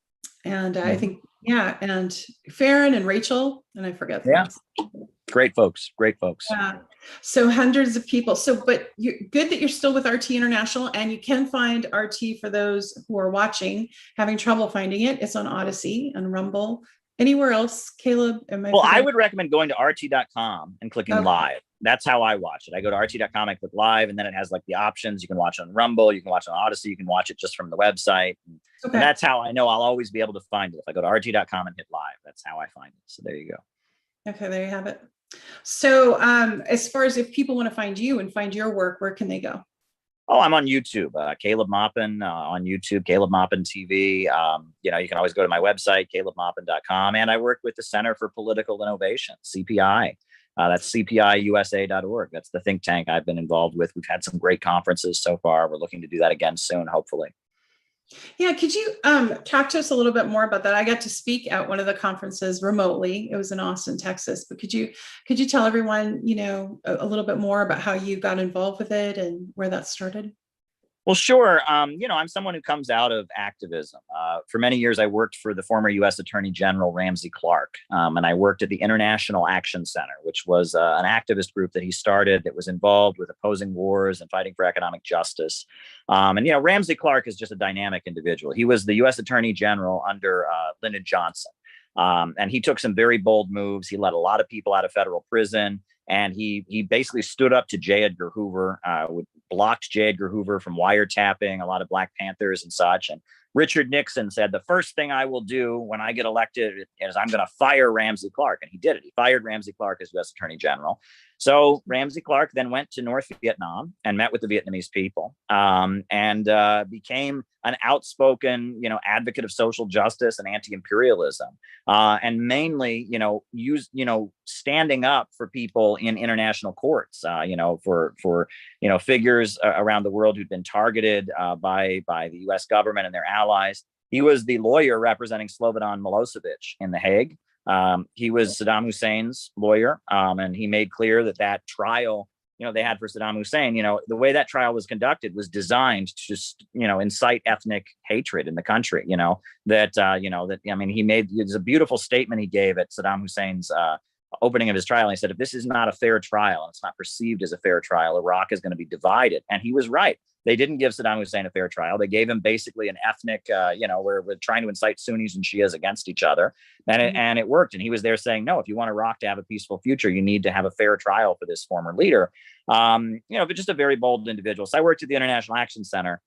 B: and I think, and Farron and Rachel, and I forget.
D: Great folks.
B: Yeah. So hundreds of people. So, but you're good that you're still with RT International, and you can find RT for those who are watching, having trouble finding it. It's on Odyssey and Rumble. Anywhere else, Caleb?
D: I would recommend going to RT.com and clicking live. That's how I watch it. I go to RT.com, I click live, and then it has like the options. You can watch it on Rumble, you can watch it on Odyssey, you can watch it just from the website. And that's how I know I'll always be able to find it. If I go to RT.com and hit live, that's how I find it. So there you go.
B: Okay, there you have it. So as far as if people want to find you and find your work, where can they go?
D: Oh, I'm on YouTube, Caleb Maupin on YouTube, Caleb Maupin TV. You know, you can always go to my website, calebmaupin.com. And I work with the Center for Political Innovation, CPI. That's cpiusa.org. That's the think tank I've been involved with. We've had some great conferences so far. We're looking to do that again soon, hopefully.
B: Yeah, could you talk to us a little bit more about that? I got to speak at one of the conferences remotely. It was in Austin, Texas. But could you tell everyone, you know, a little bit more about how you got involved with it and where that started?
D: Well, sure. I'm someone who comes out of activism. For many years, I worked for the former U.S. Attorney General Ramsey Clark, and I worked at the International Action Center, which was an activist group that he started that was involved with opposing wars and fighting for economic justice. Ramsey Clark is just a dynamic individual. He was the U.S. Attorney General under Lyndon Johnson. And he took some very bold moves. He let a lot of people out of federal prison. And he basically stood up to J. Edgar Hoover, blocked J. Edgar Hoover from wiretapping a lot of Black Panthers and such. And Richard Nixon said, the first thing I will do when I get elected is I'm going to fire Ramsey Clark. And he did it. He fired Ramsey Clark as U.S. Attorney General. So Ramsey Clark then went to North Vietnam and met with the Vietnamese people, and became an outspoken, advocate of social justice and anti-imperialism, and mainly, used, standing up for people in international courts, for figures around the world who'd been targeted by the U.S. government and their allies. He was the lawyer representing Slobodan Milosevic in The Hague. He was Saddam Hussein's lawyer, and he made clear that trial, they had for Saddam Hussein, the way that trial was conducted was designed to just, incite ethnic hatred in the country, he made, there's a beautiful statement he gave at Saddam Hussein's opening of his trial. He said, if this is not a fair trial and it's not perceived as a fair trial, Iraq is going to be divided. And he was right. They didn't give Saddam Hussein a fair trial. They gave him basically an ethnic, where we're trying to incite Sunnis and Shias against each other. And it worked. And he was there saying, no, if you want Iraq to have a peaceful future, you need to have a fair trial for this former leader. But just a very bold individual. So I worked at the International Action Center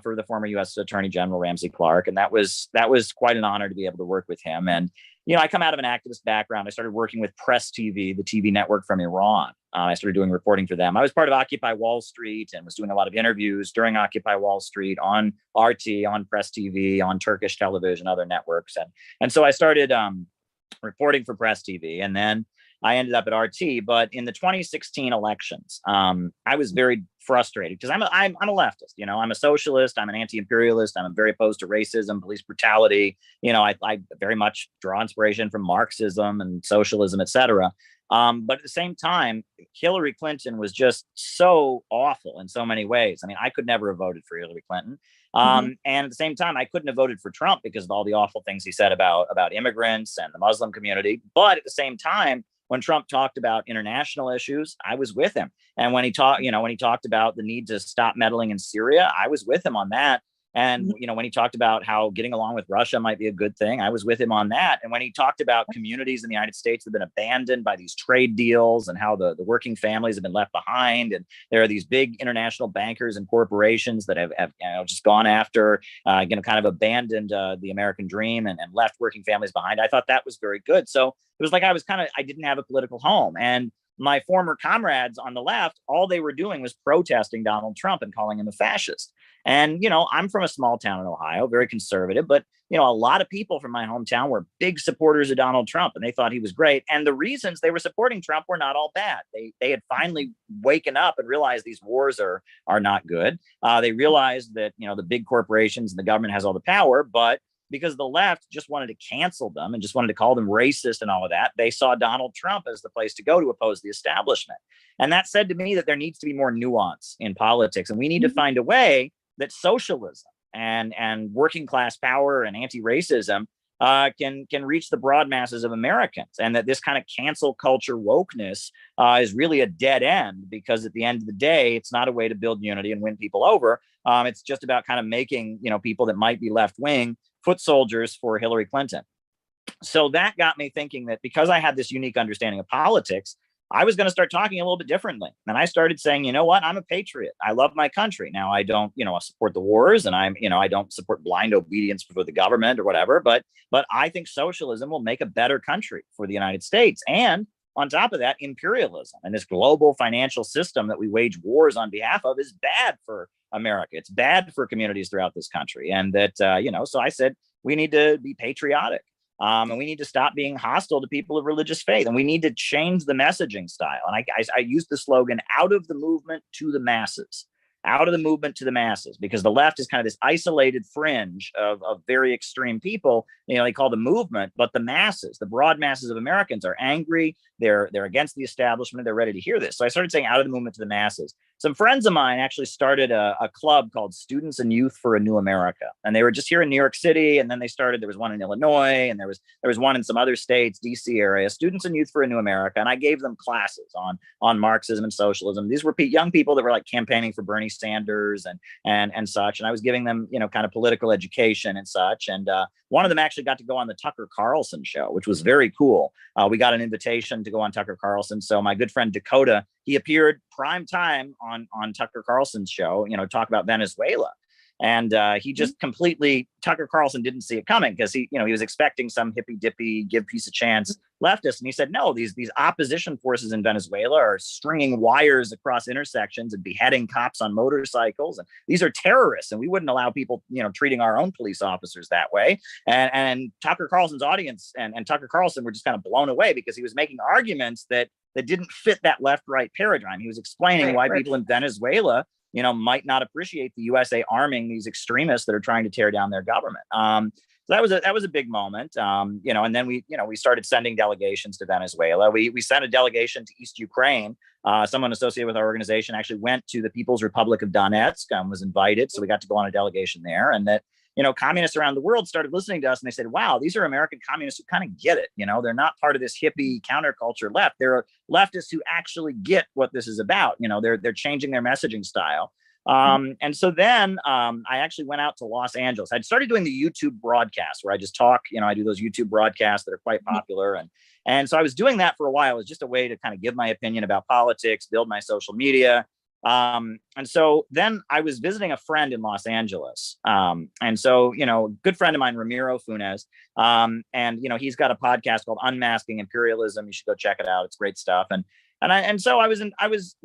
D: for the former U.S. Attorney General Ramsey Clark. And that was quite an honor to be able to work with him. And, I come out of an activist background. I started working with Press TV, the TV network from Iran. I started doing reporting for them. I was part of Occupy Wall Street and was doing a lot of interviews during Occupy Wall Street on RT, on Press TV, on Turkish television, other networks. And so I started reporting for Press TV. And then I ended up at RT. But in the 2016 elections, I was very frustrated because I'm a leftist. I'm a socialist. I'm an anti-imperialist. I'm very opposed to racism, police brutality. I very much draw inspiration from Marxism and socialism, et cetera. But at the same time, Hillary Clinton was just so awful in so many ways. I mean, I could never have voted for Hillary Clinton. And at the same time, I couldn't have voted for Trump because of all the awful things he said about immigrants and the Muslim community. But at the same time, when Trump talked about international issues, I was with him. And when he talked about the need to stop meddling in Syria, I was with him on that. And, when he talked about how getting along with Russia might be a good thing, I was with him on that. And when he talked about communities in the United States that have been abandoned by these trade deals and how the working families have been left behind, and there are these big international bankers and corporations that have just gone after, kind of abandoned the American dream and left working families behind. I thought that was very good. So it was like I didn't have a political home. And my former comrades on the left, all they were doing was protesting Donald Trump and calling him a fascist. And, I'm from a small town in Ohio, very conservative, but, a lot of people from my hometown were big supporters of Donald Trump and they thought he was great. And the reasons they were supporting Trump were not all bad. They had finally waken up and realized these wars are not good. They realized that, the big corporations and the government has all the power, but because the left just wanted to cancel them and just wanted to call them racist and all of that, they saw Donald Trump as the place to go to oppose the establishment. And that said to me that there needs to be more nuance in politics. And we need to find a way that socialism and working class power and anti-racism can reach the broad masses of Americans, and that this kind of cancel culture wokeness is really a dead end, because at the end of the day, it's not a way to build unity and win people over. It's just about kind of making, people that might be left wing foot soldiers for Hillary Clinton. So that got me thinking that because I had this unique understanding of politics, I was going to start talking a little bit differently. And I started saying, you know what, I'm a patriot. I love my country. Now, I don't, support the wars, and I don't support blind obedience for the government or whatever, but I think socialism will make a better country for the United States. And on top of that, imperialism and this global financial system that we wage wars on behalf of is bad for America. It's bad for communities throughout this country. And that, so I said, we need to be patriotic. And we need to stop being hostile to people of religious faith. And we need to change the messaging style. And I used the slogan, out of the movement to the masses. Out of the movement to the masses, because the left is kind of this isolated fringe of very extreme people, they call the movement, but the masses, the broad masses of Americans are angry. They're against the establishment. They're ready to hear this. So I started saying out of the movement to the masses. some friends of mine actually started a club called Students and Youth for a New America. And they were just here in New York City. And then there was one in Illinois, and there was one in some other states, DC area, Students and Youth for a New America. And I gave them classes on Marxism and socialism. These were young people that were like campaigning for Bernie Sanders and such. And I was giving them, kind of political education and such. And one of them actually got to go on the Tucker Carlson show, which was very cool. We got an invitation to go on Tucker Carlson. So my good friend Dakota, he appeared prime time on Tucker Carlson's show, talk about Venezuela. And he just completely, Tucker Carlson didn't see it coming, because he was expecting some hippy dippy, give peace a chance leftist. And he said, no, these opposition forces in Venezuela are stringing wires across intersections and beheading cops on motorcycles. And these are terrorists. And we wouldn't allow people, treating our own police officers that way. And Tucker Carlson's audience and Tucker Carlson were just kind of blown away, because he was making arguments that didn't fit that left-right paradigm. He was explaining why people in Venezuela, might not appreciate the USA arming these extremists that are trying to tear down their government. So that was a big moment. And then we started sending delegations to Venezuela. We sent a delegation to East Ukraine. Someone associated with our organization actually went to the People's Republic of Donetsk and was invited. So we got to go on a delegation there. And that, communists around the world started listening to us, and they said, wow, these are American communists who kind of get it. They're not part of this hippie counterculture left. They're leftists who actually get what this is about. They're changing their messaging style. And so then I actually went out to Los Angeles. I'd started doing the YouTube broadcast where I just talk, I do those YouTube broadcasts that are quite popular. And so I was doing that for a while. It was just a way to kind of give my opinion about politics, build my social media. And so then I was visiting a friend in Los Angeles. And so, a good friend of mine, Ramiro Funes, and, he's got a podcast called Unmasking Imperialism. You should go check it out. It's great stuff. And so I was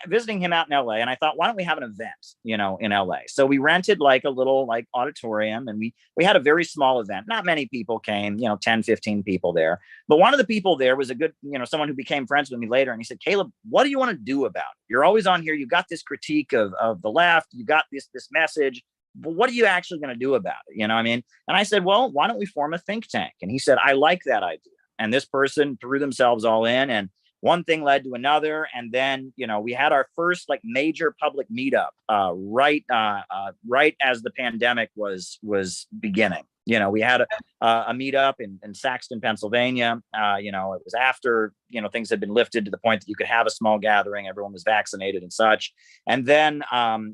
D: visiting him out in LA, and I thought, why don't we have an event, in LA? So we rented like a little auditorium, and we had a very small event. Not many people came, 10, 15 people there. But one of the people there was a good, someone who became friends with me later. And he said, Caleb, what do you want to do about it? You're always on here. You got this critique of the left. You got this message. But what are you actually going to do about it? And I said, well, why don't we form a think tank? And he said, I like that idea. And this person threw themselves all in, and one thing led to another. And then, we had our first major public meetup right as the pandemic was beginning. We had a meetup in Saxton, Pennsylvania. It was after, things had been lifted to the point that you could have a small gathering. Everyone was vaccinated and such. And then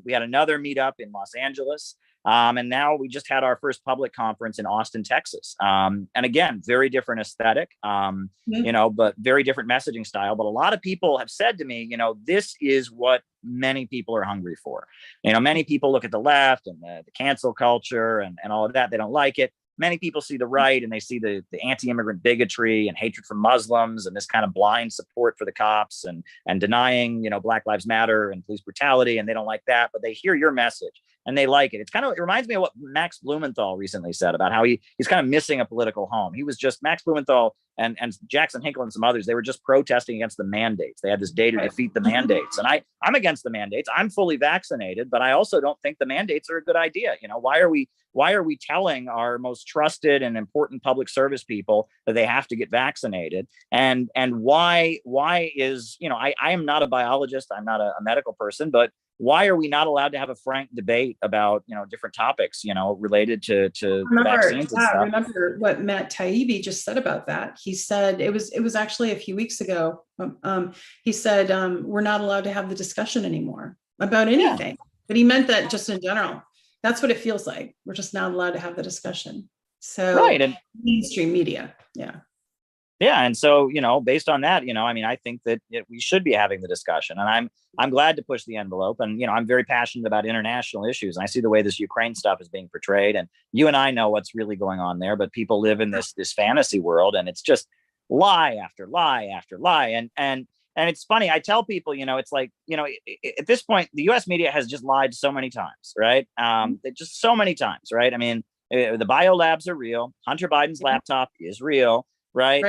D: we had another meetup in Los Angeles. And now we just had our first public conference in Austin, Texas. And again, very different aesthetic, but very different messaging style. But a lot of people have said to me, this is what many people are hungry for. Many people look at the left and the cancel culture and all of that. They don't like it. Many people see the right and they see the anti-immigrant bigotry and hatred for Muslims and this kind of blind support for the cops and denying, Black Lives Matter and police brutality. And they don't like that, but they hear your message and they like it. It reminds me of what Max Blumenthal recently said about how he's kind of missing a political home. He was just Max Blumenthal and Jackson Hinkle and some others. They were just protesting against the mandates. They had this day to defeat the mandates. And I'm against the mandates. I'm fully vaccinated, but I also don't think the mandates are a good idea. Why are we telling our most trusted and important public service people that they have to get vaccinated? And why is, I am not a biologist. I'm not a medical person, but why are we not allowed to have a frank debate about, different topics, related to vaccines and stuff?
B: Remember what Matt Taibbi just said about that. He said, it was actually a few weeks ago. He said, we're not allowed to have the discussion anymore about anything, but he meant that just in general. That's what it feels like. We're just not allowed to have the discussion. So
D: right. And
B: mainstream media. Yeah.
D: Yeah. And so, based on that, I think that we should be having the discussion, and I'm glad to push the envelope. And, I'm very passionate about international issues. And I see the way this Ukraine stuff is being portrayed, and you and I know what's really going on there, but people live in this fantasy world, and it's just lie after lie after lie. And it's funny. I tell people, it's like, at this point, the US media has just lied so many times, right? Just so many times, right? I mean, the biolabs are real. Hunter Biden's laptop is real, right?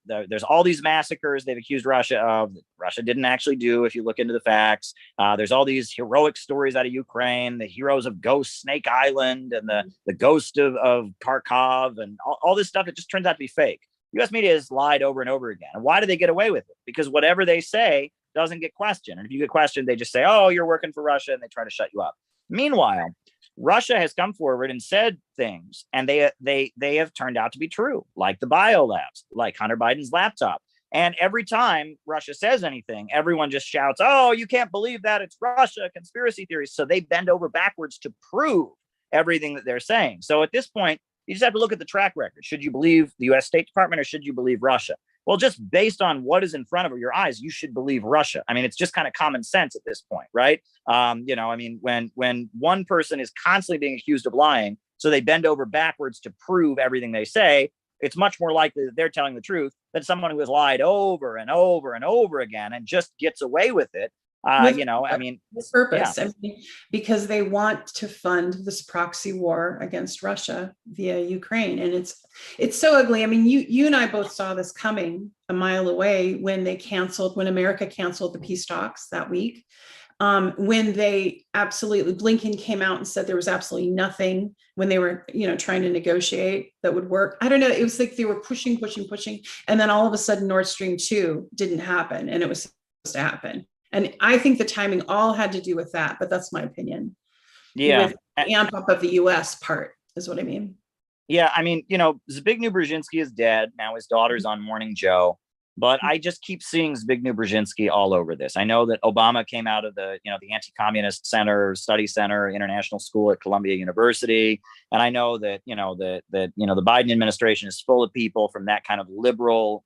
D: There's all these massacres they've accused Russia of that Russia didn't actually do, if you look into the facts. There's all these heroic stories out of Ukraine, the heroes of Ghost Snake Island and the ghost of Kharkov and all this stuff. It just turns out to be fake. U.S. media has lied over and over again. And why do they get away with it? Because whatever they say doesn't get questioned. And if you get questioned, they just say, oh, you're working for Russia, and they try to shut you up. Meanwhile, Russia has come forward and said things, and they have turned out to be true, like the biolabs, like Hunter Biden's laptop. And every time Russia says anything, everyone just shouts, oh, you can't believe that, it's Russia, conspiracy theories. So they bend over backwards to prove everything that they're saying. So at this point, you just have to look at the track record. Should you believe the US State Department, or should you believe Russia? Well, just based on what is in front of your eyes, you should believe Russia. I mean, it's just kind of common sense at this point, right? When one person is constantly being accused of lying, so they bend over backwards to prove everything they say, it's much more likely that they're telling the truth than someone who has lied over and over and over again and just gets away with it.
B: With purpose. I mean, because they want to fund this proxy war against Russia via Ukraine, and it's so ugly. I mean, you and I both saw this coming a mile away when America canceled the peace talks that week. When Blinken came out and said there was absolutely nothing when they were, trying to negotiate that would work. I don't know. It was like they were pushing. And then all of a sudden, Nord Stream 2 didn't happen, and it was supposed to happen. And I think the timing all had to do with that, but that's my opinion.
D: Yeah.
B: With the amp up of the US part is what I mean.
D: Yeah. I mean, Zbigniew Brzezinski is dead. Now his daughter's on Morning Joe. But I just keep seeing Zbigniew Brzezinski all over this. I know that Obama came out of the Anti-Communist Study Center International School at Columbia University. And I know that, the Biden administration is full of people from that kind of liberal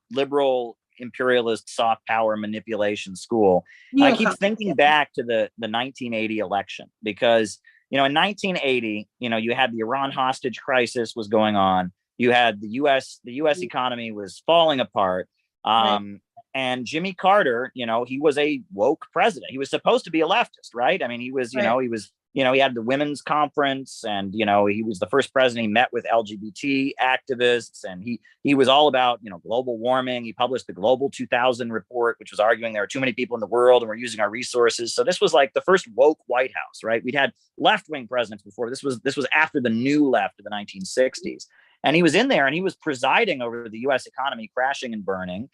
D: imperialist soft power manipulation school. I keep thinking back to the 1980 election, because, in 1980, you had the Iran hostage crisis was going on. You had the U.S. economy was falling apart. And Jimmy Carter, he was a woke president. He was supposed to be a leftist, right? I mean, he was, he had the women's conference, and, he was the first president. He met with LGBT activists, and he was all about, global warming. He published the Global 2000 report, which was arguing there are too many people in the world and we're using our resources. So this was like the first woke White House, right? We'd had left-wing presidents before. This was after the new left of the 1960s. And he was in there, and he was presiding over the U.S. economy crashing and burning.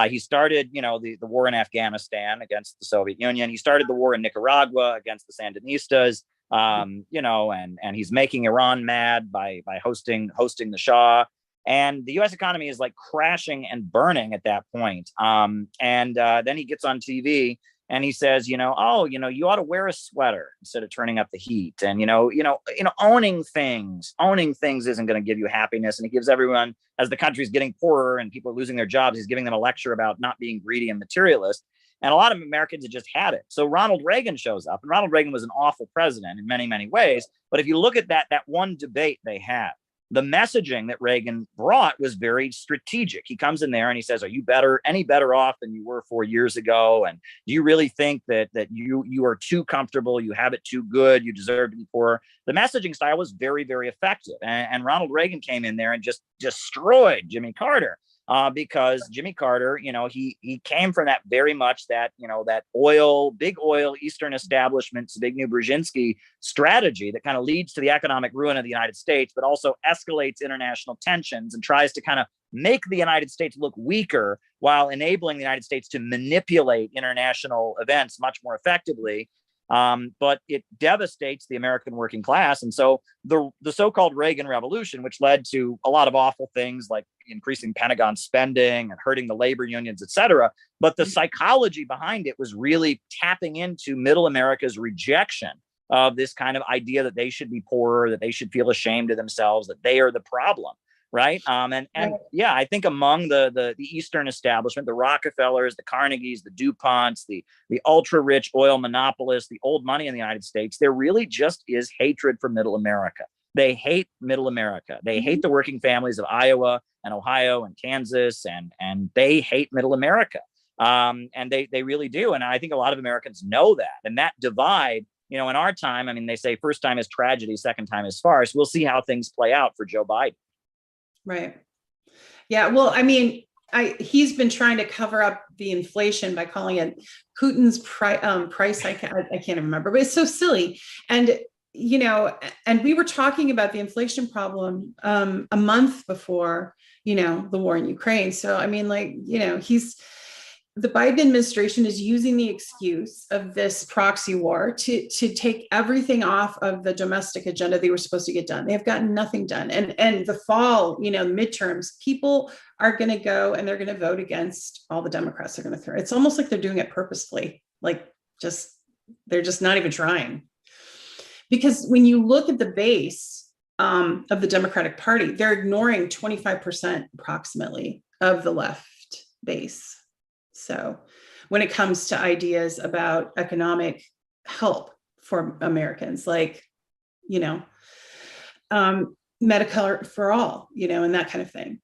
D: He started, the war in Afghanistan against the Soviet Union. He started the war in Nicaragua against the Sandinistas, and he's making Iran mad by hosting the Shah. And the U.S. economy is like crashing and burning at that point. Then he gets on TV and he says, you ought to wear a sweater instead of turning up the heat. And, owning things isn't going to give you happiness. And he gives everyone, as the country's getting poorer and people are losing their jobs, he's giving them a lecture about not being greedy and materialist. And a lot of Americans have just had it. So Ronald Reagan shows up, and Ronald Reagan was an awful president in many, many ways. But if you look at that one debate they had, the messaging that Reagan brought was very strategic. He comes in there and he says, are you any better off than you were 4 years ago? And do you really think that you are too comfortable? You have it too good. You deserve to be poor. The messaging style was very, very effective. And Ronald Reagan came in there and just destroyed Jimmy Carter. Because Jimmy Carter, he came from that very much that big oil Eastern establishment, Zbigniew Brzezinski strategy that kind of leads to the economic ruin of the United States, but also escalates international tensions and tries to kind of make the United States look weaker while enabling the United States to manipulate international events much more effectively. But it devastates the American working class. And so the so-called Reagan Revolution, which led to a lot of awful things like increasing Pentagon spending and hurting the labor unions, et cetera. But the psychology behind it was really tapping into middle America's rejection of this kind of idea that they should be poorer, that they should feel ashamed of themselves, that they are the problem. Right. Yeah, I think among the Eastern establishment, the Rockefellers, the Carnegies, the DuPonts, the ultra rich oil monopolists, the old money in the United States, there really just is hatred for middle America. They hate middle America. They hate the working families of Iowa and Ohio and Kansas, and they hate middle America. And they really do. And I think a lot of Americans know that. And that divide, in our time, I mean, they say first time is tragedy, second time is farce. We'll see how things play out for Joe Biden. Right.
B: Yeah. Well, I mean, he's been trying to cover up the inflation by calling it Putin's price. I can't remember, but it's so silly. And, and we were talking about the inflation problem a month before, the war in Ukraine. So, I mean, the Biden administration is using the excuse of this proxy war to take everything off of the domestic agenda they were supposed to get done. They have gotten nothing done. And the fall, midterms, people are going to go and they're going to vote against all the Democrats they're going to throw. It's almost like they're doing it purposefully, they're just not even trying. Because when you look at the base of the Democratic Party, they're ignoring 25% approximately of the left base. So when it comes to ideas about economic help for Americans, like, Medicare for all, and that kind of thing.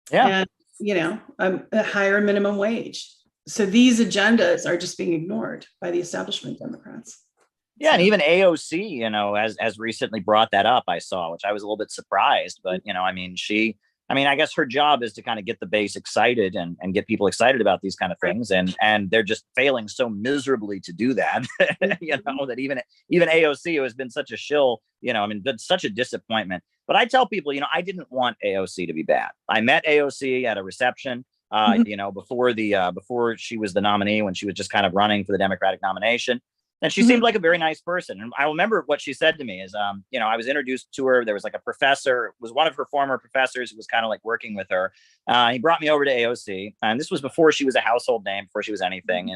D: Yeah.
B: And, a higher minimum wage. So these agendas are just being ignored by the establishment Democrats.
D: Yeah, and even AOC, has recently brought that up, I saw, which I was a little bit surprised. But, I guess her job is to kind of get the base excited and get people excited about these kind of things. And they're just failing so miserably to do that, that even AOC, who has been such a shill, been such a disappointment. But I tell people, I didn't want AOC to be bad. I met AOC at a reception, before she was the nominee, when she was just kind of running for the Democratic nomination. And she seemed like a very nice person. And I remember what she said to me is, I was introduced to her. There was like a professor, was one of her former professors who was kind of like working with her. He brought me over to AOC. And this was before she was a household name, before she was anything, she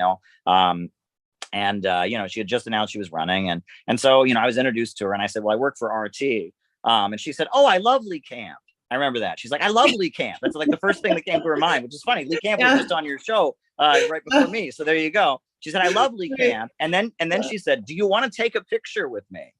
D: had just announced she was running. And so, I was introduced to her and I said, well, I work for RT. And she said, oh, I love Lee Camp. I remember that. She's like, I love Lee Camp. That's like the first thing that came to her mind, which is funny. Lee Camp was just on your show right before me. So there you go. She said, I love Lee Camp. And then she said, do you want to take a picture with me?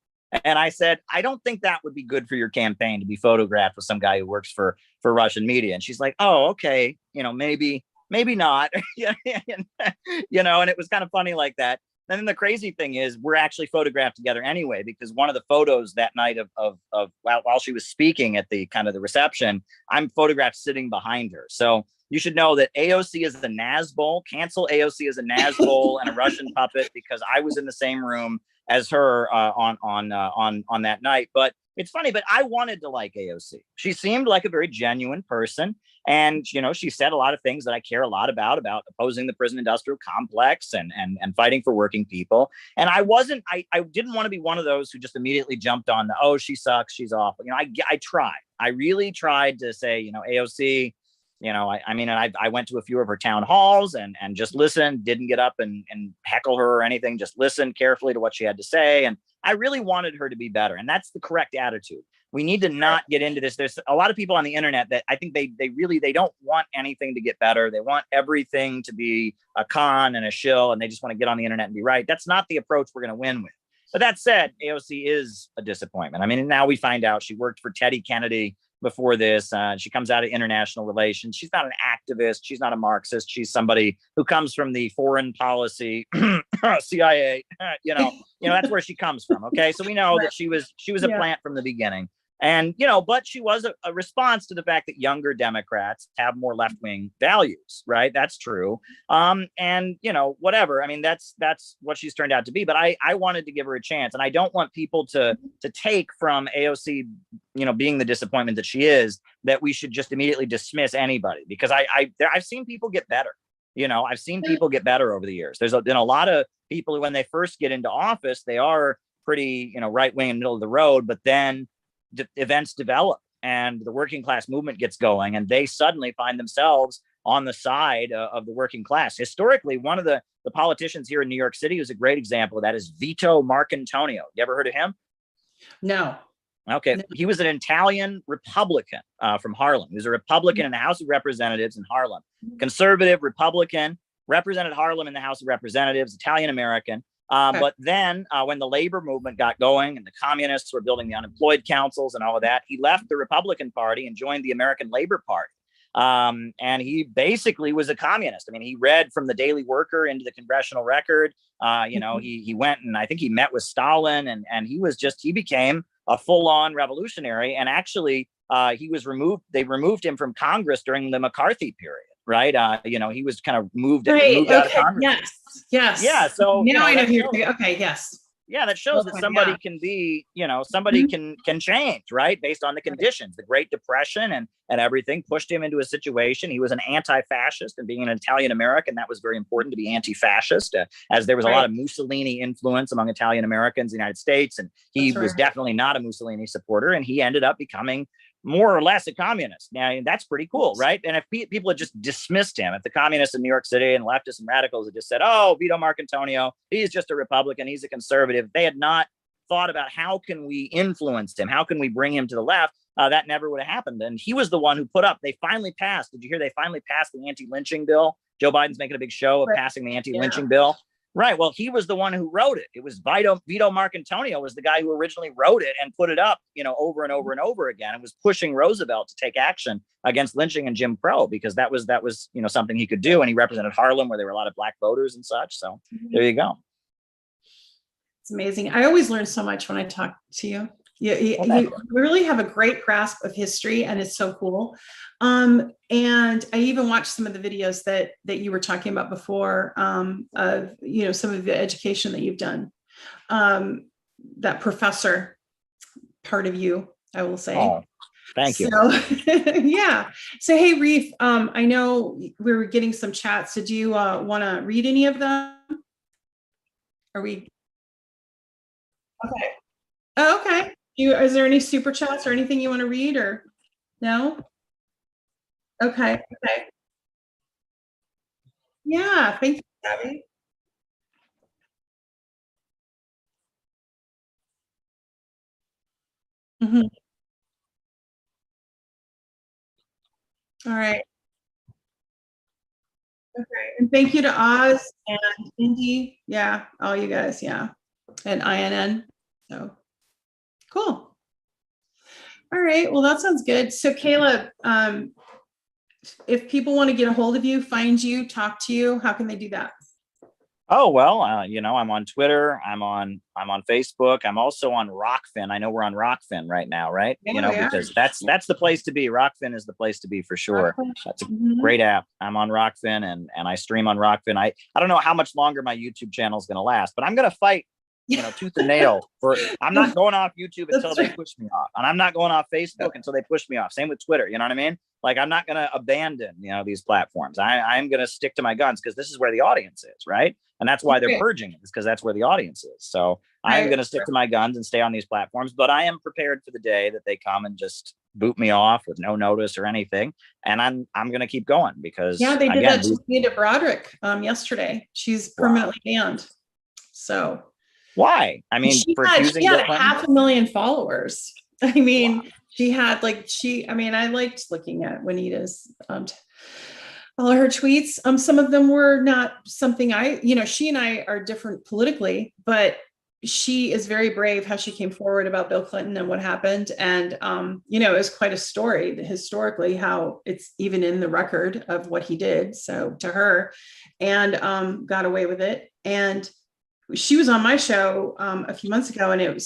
D: And I said, I don't think that would be good for your campaign to be photographed with some guy who works for Russian media. And she's like, oh, okay. Maybe not, and it was kind of funny like that. And then the crazy thing is we're actually photographed together anyway, because one of the photos that night of while she was speaking at the kind of the reception, I'm photographed sitting behind her. So you should know that AOC is a Nazbol. Cancel AOC as a Nazbol and a Russian puppet, because I was in the same room as her on that night. But it's funny, but I wanted to like AOC. She seemed like a very genuine person. And, she said a lot of things that I care a lot about opposing the prison industrial complex and fighting for working people. And I didn't want to be one of those who just immediately jumped on oh, she sucks, she's awful. I tried. I really tried to say, AOC, I went to a few of her town halls and just listened, didn't get up and heckle her or anything, just listened carefully to what she had to say. And I really wanted her to be better. And that's the correct attitude. We need to not get into this. There's a lot of people on the internet that I think they don't want anything to get better. They want everything to be a con and a shill, and they just want to get on the internet and be right. That's not the approach we're going to win with. But that said, AOC is a disappointment. Now we find out she worked for Teddy Kennedy before this. She comes out of international relations. She's not an activist. She's not a Marxist. She's somebody who comes from the foreign policy CIA. That's where she comes from. Okay, so we know that she was a plant from the beginning. And, but she was a response to the fact that younger Democrats have more left-wing values, right? That's true. And, whatever. That's what she's turned out to be. But I wanted to give her a chance. And I don't want people to take from AOC, being the disappointment that she is, that we should just immediately dismiss anybody. Because I've seen people get better. I've seen people get better over the years. There's been a lot of people who, when they first get into office, they are pretty, right-wing and middle of the road. But then events develop and the working class movement gets going, and they suddenly find themselves on the side of the working class. Historically, one of the politicians here in New York City who's a great example of that is Vito Marcantonio. You ever heard of him?
B: No.
D: Okay. No. He was an Italian Republican from Harlem. He was a Republican in the House of Representatives in Harlem. Conservative Republican, represented Harlem in the House of Representatives, Italian American. But then when the labor movement got going and the communists were building the unemployed councils and all of that, he left the Republican Party and joined the American Labor Party. And he basically was a communist. He read from the Daily Worker into the Congressional Record. He went and I think he met with Stalin, and he became a full-on revolutionary. And actually, they removed him from Congress during the McCarthy period. Right. He was kind of moved out of Congress.
B: Yes.
D: Yeah. So
B: now I know who you're. Okay. Yes.
D: Yeah, that shows that somebody can be, somebody can change, right? Based on the conditions. The Great Depression and everything pushed him into a situation. He was an anti-fascist, and being an Italian American, that was very important to be anti-fascist, as there was a lot of Mussolini influence among Italian Americans in the United States, and he was definitely not a Mussolini supporter, and he ended up becoming more or less a communist. Now, that's pretty cool, right? And if people had just dismissed him, if the communists in New York City and leftists and radicals had just said, oh, Vito Marcantonio, he's just a Republican, he's a conservative, they had not thought about how can we influence him, how can we bring him to the left, that never would have happened. And he was the one who put up, they finally passed, did you hear they finally passed the anti-lynching bill? Joe Biden's making a big show of passing the anti-lynching bill. Right. Well, he was the one who wrote it. It was Vito Marcantonio was the guy who originally wrote it and put it up, over and over and over again. It was pushing Roosevelt to take action against lynching and Jim Crow, because that was, something he could do. And he represented Harlem, where there were a lot of black voters and such. So there you go.
B: It's amazing. I always learn so much when I talk to you. You really have a great grasp of history, and it's so cool. And I even watched some of the videos that you were talking about before, of some of the education that you've done. That professor part of you, I will say.
D: Oh, thank you.
B: So, yeah. So, hey, Reef, I know we were getting some chats. So do you want to read any of them? Are we? Okay. Oh, okay. Is there any super chats or anything you want to read, or no? Okay. Okay. Yeah. Thank you, Gabby. All right. Okay. And thank you to Oz and Indy. Yeah. All you guys. Yeah. And INN. So cool. All right. Well, that sounds good. So Caleb, if people want to get a hold of you, find you, talk to you, how can they do that?
D: Oh, well, I'm on Twitter. I'm on Facebook. I'm also on Rockfin. I know we're on Rockfin right now, right?
B: Yeah,
D: because that's the place to be. Rockfin is the place to be for sure. That's a great app. I'm on Rockfin and I stream on Rockfin. I don't know how much longer my YouTube channel is going to last, but I'm going to fight, tooth and nail I'm not going off YouTube until they push me off, and I'm not going off Facebook until they push me off. Same with Twitter. You know what I mean? Like, I'm not going to abandon, these platforms. I'm going to stick to my guns, because this is where the audience is, right? And that's why they're purging it, is because that's where the audience is. So I'm going to stick to my guns and stay on these platforms, but I am prepared for the day that they come and just boot me off with no notice or anything. And I'm going to keep going, because
B: they did that to Nita Broderick yesterday. She's permanently banned. So
D: why? I mean,
B: she had 500,000 followers. I mean, she had I liked looking at Juanita's all of her tweets. Some of them were not something she and I are different politically, but she is very brave how she came forward about Bill Clinton and what happened. And, it was quite a story historically, how it's even in the record of what he did. So to her, and got away with it. And she was on my show a few months ago, and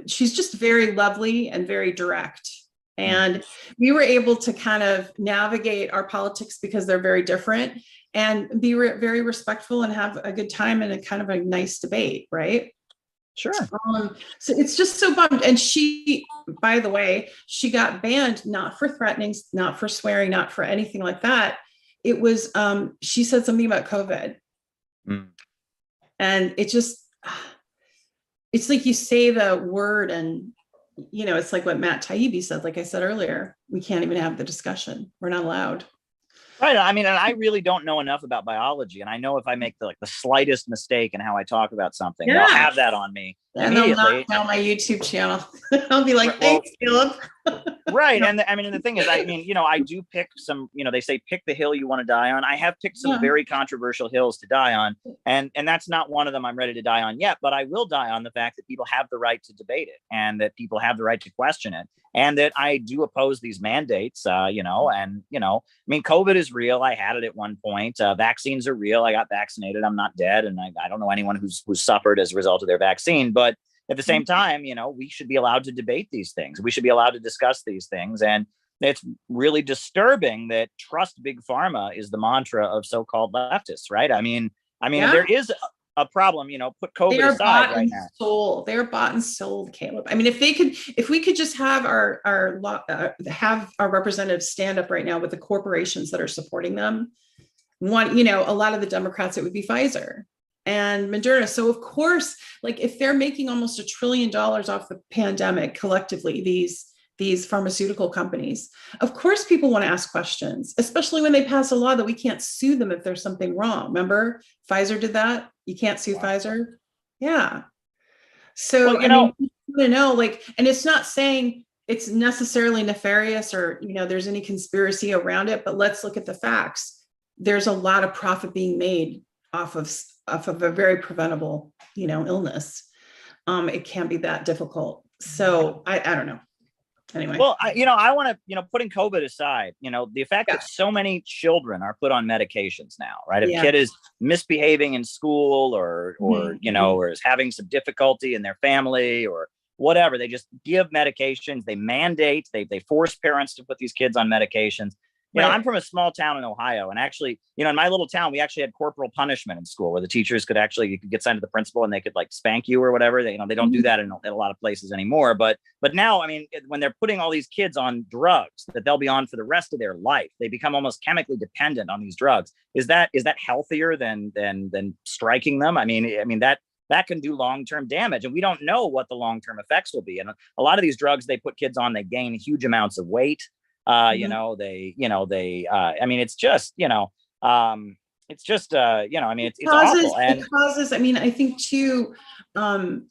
B: she's just very lovely and very direct. And we were able to kind of navigate our politics, because they're very different, and be very respectful and have a good time and a kind of a nice debate. Right.
D: Sure.
B: So it's just so bummed. And she, by the way, she got banned, not for threatening, not for swearing, not for anything like that. It was, she said something about COVID. And it's like you say the word, and it's like what Matt Taibbi said, like I said earlier, we can't even have the discussion. We're not allowed.
D: Right. I mean, and I really don't know enough about biology. And I know if I make the slightest mistake in how I talk about something, they'll have that on me immediately.
B: And they'll knock down my YouTube channel. I'll be like, thanks, Caleb.
D: Right. And the thing is, I do pick some, they say pick the hill you want to die on. I have picked some very controversial hills to die on. And that's not one of them I'm ready to die on yet. But I will die on the fact that people have the right to debate it, and that people have the right to question it, and that I do oppose these mandates, COVID is real. I had it at one point. Vaccines are real. I got vaccinated. I'm not dead. And I don't know anyone who's suffered as a result of their vaccine. But at the same time, we should be allowed to debate these things. We should be allowed to discuss these things. And it's really disturbing that trust big pharma is the mantra of so-called leftists, right? There is a problem, put
B: They
D: COVID
B: are
D: aside
B: bought
D: right
B: and
D: now.
B: sold. They are bought and sold, Caleb. I mean, if we could just have have our representatives stand up right now with the corporations that are supporting them. A lot of the Democrats, it would be Pfizer and Moderna. So of course, like if they're making almost $1 trillion off the pandemic collectively, these pharmaceutical companies, of course, people want to ask questions, especially when they pass a law that we can't sue them if there's something wrong. Remember, Pfizer did that. You can't sue Pfizer. Yeah. So,
D: Well,
B: I mean, you want to know, like, and it's not saying it's necessarily nefarious or, there's any conspiracy around it, but let's look at the facts. There's a lot of profit being made off of a very preventable, illness. It can't be that difficult. So I don't know. Anyway.
D: Well, I want to, putting COVID aside, the fact that so many children are put on medications now, right? If a kid is misbehaving in school or or is having some difficulty in their family or whatever, they just give medications, they mandate, they force parents to put these kids on medications. I'm from a small town in Ohio, and actually, in my little town, we actually had corporal punishment in school where the teachers you could get sent to the principal and they could like spank you or whatever. They don't do that in a lot of places anymore. But now, I mean, when they're putting all these kids on drugs that they'll be on for the rest of their life, they become almost chemically dependent on these drugs. Is that healthier than striking them? I mean that can do long-term damage, and we don't know what the long-term effects will be. And a lot of these drugs they put kids on, they gain huge amounts of weight. I mean, it's just, it's awful. And
B: it causes, I mean, I think too,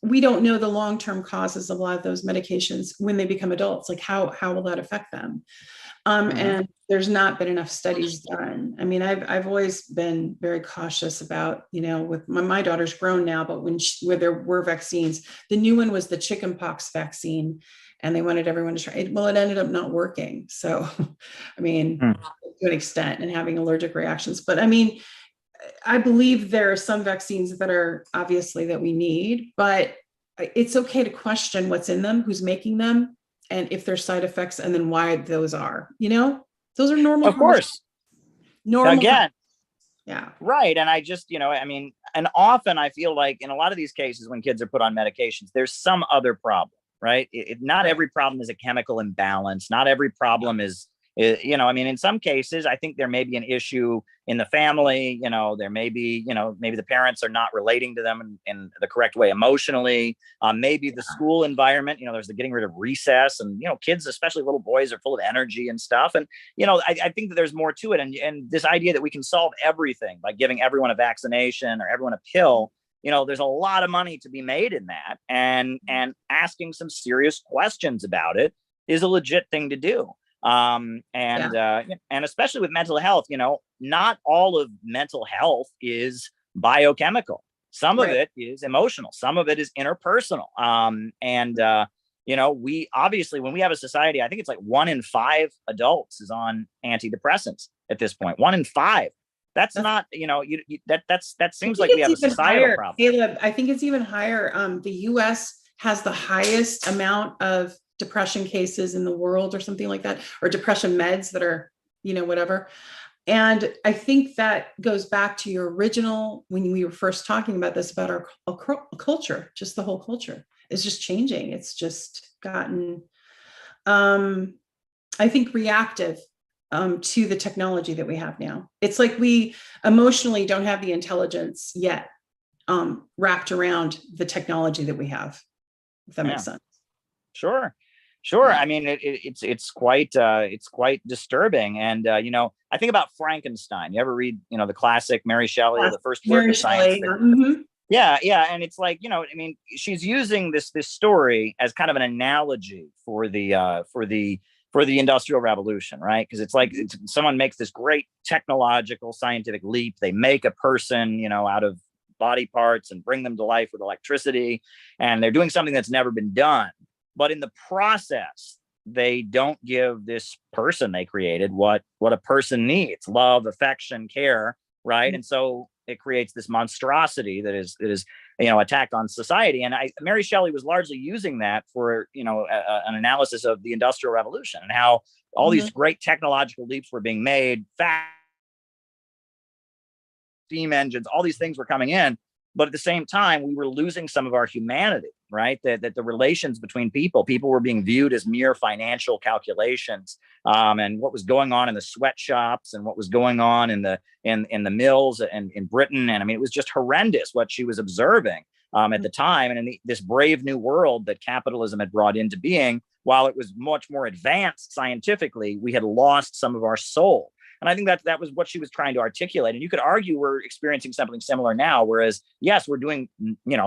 B: we don't know the long-term causes of a lot of those medications when they become adults. Like how will that affect them? And there's not been enough studies done. I mean, I've always been very cautious about, with my daughter's grown now, but where there were vaccines, the new one was the chickenpox vaccine. And they wanted everyone to try it. Well, it ended up not working. So, I mean, to an extent, and having allergic reactions. But I mean, I believe there are some vaccines that are obviously that we need, but it's okay to question what's in them, who's making them, and if there's side effects, and then why those are. Those are normal.
D: Of course.
B: Normal.
D: Again.
B: Yeah.
D: Right. And I just, and often I feel like in a lot of these cases when kids are put on medications, there's some other problem. Right. Not every problem is a chemical imbalance. Not every problem is, in some cases, I think there may be an issue in the family. There may be, maybe the parents are not relating to them in the correct way emotionally. Maybe the school environment, there's the getting rid of recess and, kids, especially little boys, are full of energy and stuff. And, I think that there's more to it. And this idea that we can solve everything by giving everyone a vaccination or everyone a pill. There's a lot of money to be made in that, and asking some serious questions about it is a legit thing to do. And especially with mental health, not all of mental health is biochemical. Some of it is emotional. Some of it is interpersonal. We obviously, when we have a society, I think it's like 1 in 5 adults is on antidepressants at this point. 1 in 5. That's not, that seems like we have a societal problem.
B: Caleb, I think it's even higher. The US has the highest amount of depression cases in the world or something like that, or depression meds that are, whatever. And I think that goes back to your original, when we were first talking about this, about our culture, just the whole culture is just changing. It's just gotten, I think, reactive to the technology that we have now. It's like we emotionally don't have the intelligence yet wrapped around the technology that we have, if that makes sense.
D: Sure. I mean, it's quite disturbing. And, I think about Frankenstein. You ever read, the classic Mary Shelley, or the first work of science? Yeah. And it's like, she's using this story as kind of an analogy for the Industrial Revolution, right? Because it's like someone makes this great technological scientific leap. They make a person, out of body parts and bring them to life with electricity. And they're doing something that's never been done. But in the process, they don't give this person they created what a person needs: love, affection, care, right? And so it creates this monstrosity that is attack on society. And Mary Shelley was largely using that for an analysis of the Industrial Revolution and how all these great technological leaps were being made, steam engines, all these things were coming in, But at the same time, we were losing some of our humanity, right? That the relations between people were being viewed as mere financial calculations, and what was going on in the sweatshops and what was going on in the mills and in Britain. And I mean, it was just horrendous what she was observing at the time. And in this brave new world that capitalism had brought into being, while it was much more advanced scientifically, we had lost some of our soul. And I think that was what she was trying to articulate. And you could argue we're experiencing something similar now, whereas, yes, we're doing,